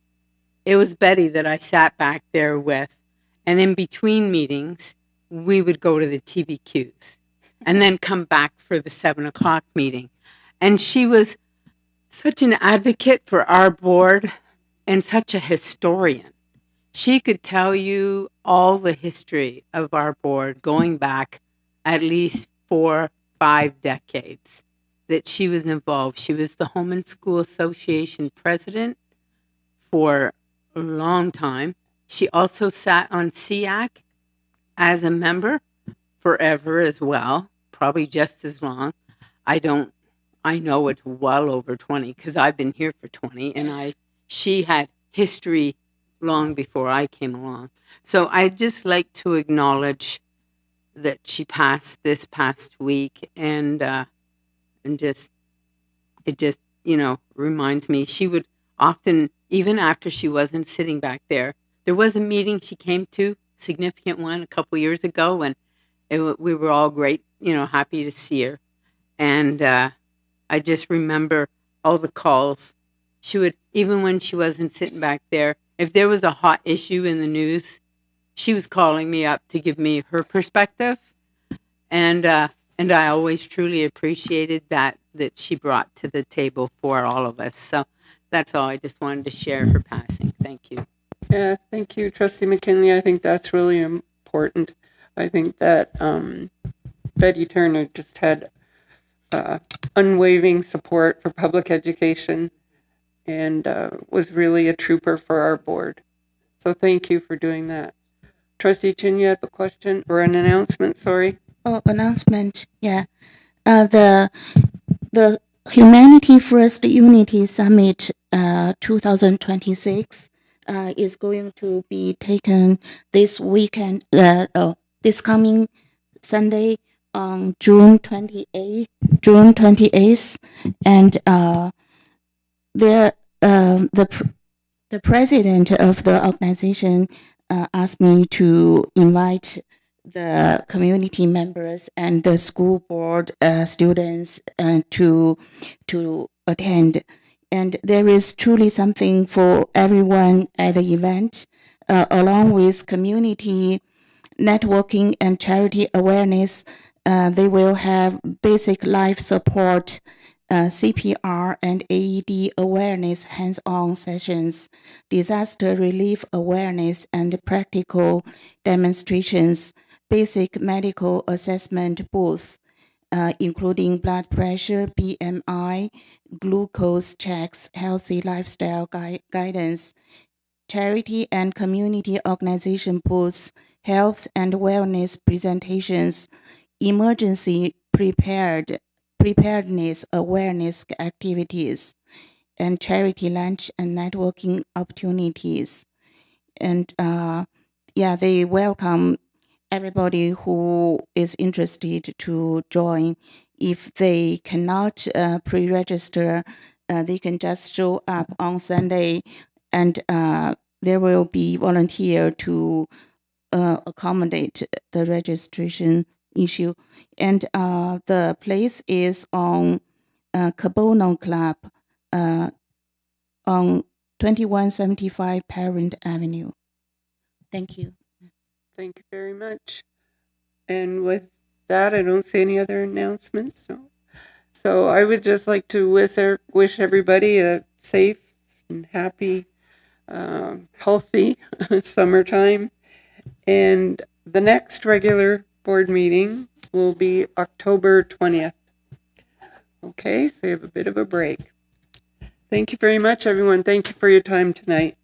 it was Betty that I sat back there with. And in between meetings, we would go to the TBQs and then come back for the 7:00 meeting. And she was such an advocate for our board and such a historian. She could tell you all the history of our board going back at least 4-5 decades that she was involved. She was the Home and School Association president for a long time. She also sat on SEAC as a member forever as well, probably just as long. I know it's well over 20 because I've been here for 20, and she had history long before I came along. So I'd just like to acknowledge that she passed this past week, and it just reminds me. She would often, even after she wasn't sitting back there was a meeting she came to, significant one, a couple years ago, and we were all great, happy to see her. And I just remember all the calls. She would, even when she wasn't sitting back there, if there was a hot issue in the news, she was calling me up to give me her perspective. And I always truly appreciated that she brought to the table for all of us. So that's all. I just wanted to share her passing. Thank you. Yeah, thank you, Trustee McKinley. I think that's really important. I think that Betty Turner just had unwavering support for public education and was really a trooper for our board. So thank you for doing that. Trustee Chin, you have a question or an announcement? Sorry. Oh, announcement. Yeah. The Humanity First Unity Summit 2026 is going to be taken this weekend, this coming Sunday on June 28th, and the president of the organization asked me to invite the community members and the school board students to attend. And there is truly something for everyone at the event, along with community networking and charity awareness. They will have basic life support, CPR and AED awareness hands-on sessions, disaster relief awareness and practical demonstrations, basic medical assessment booth, including blood pressure, BMI, glucose checks, healthy lifestyle guidance, charity and community organization booths, health and wellness presentations, emergency preparedness awareness activities, and charity lunch and networking opportunities. And they welcome everybody who is interested to join. If they cannot pre-register, they can just show up on Sunday, and there will be volunteer to accommodate the registration issue. And the place is on Cabono Club on 2175 Parent Avenue. Thank you. Thank you very much. And with that, I don't see any other announcements. No. So I would just like to wish everybody a safe and happy, healthy summertime. And the next regular board meeting will be October 20th. Okay, so you have a bit of a break. Thank you very much, everyone. Thank you for your time tonight.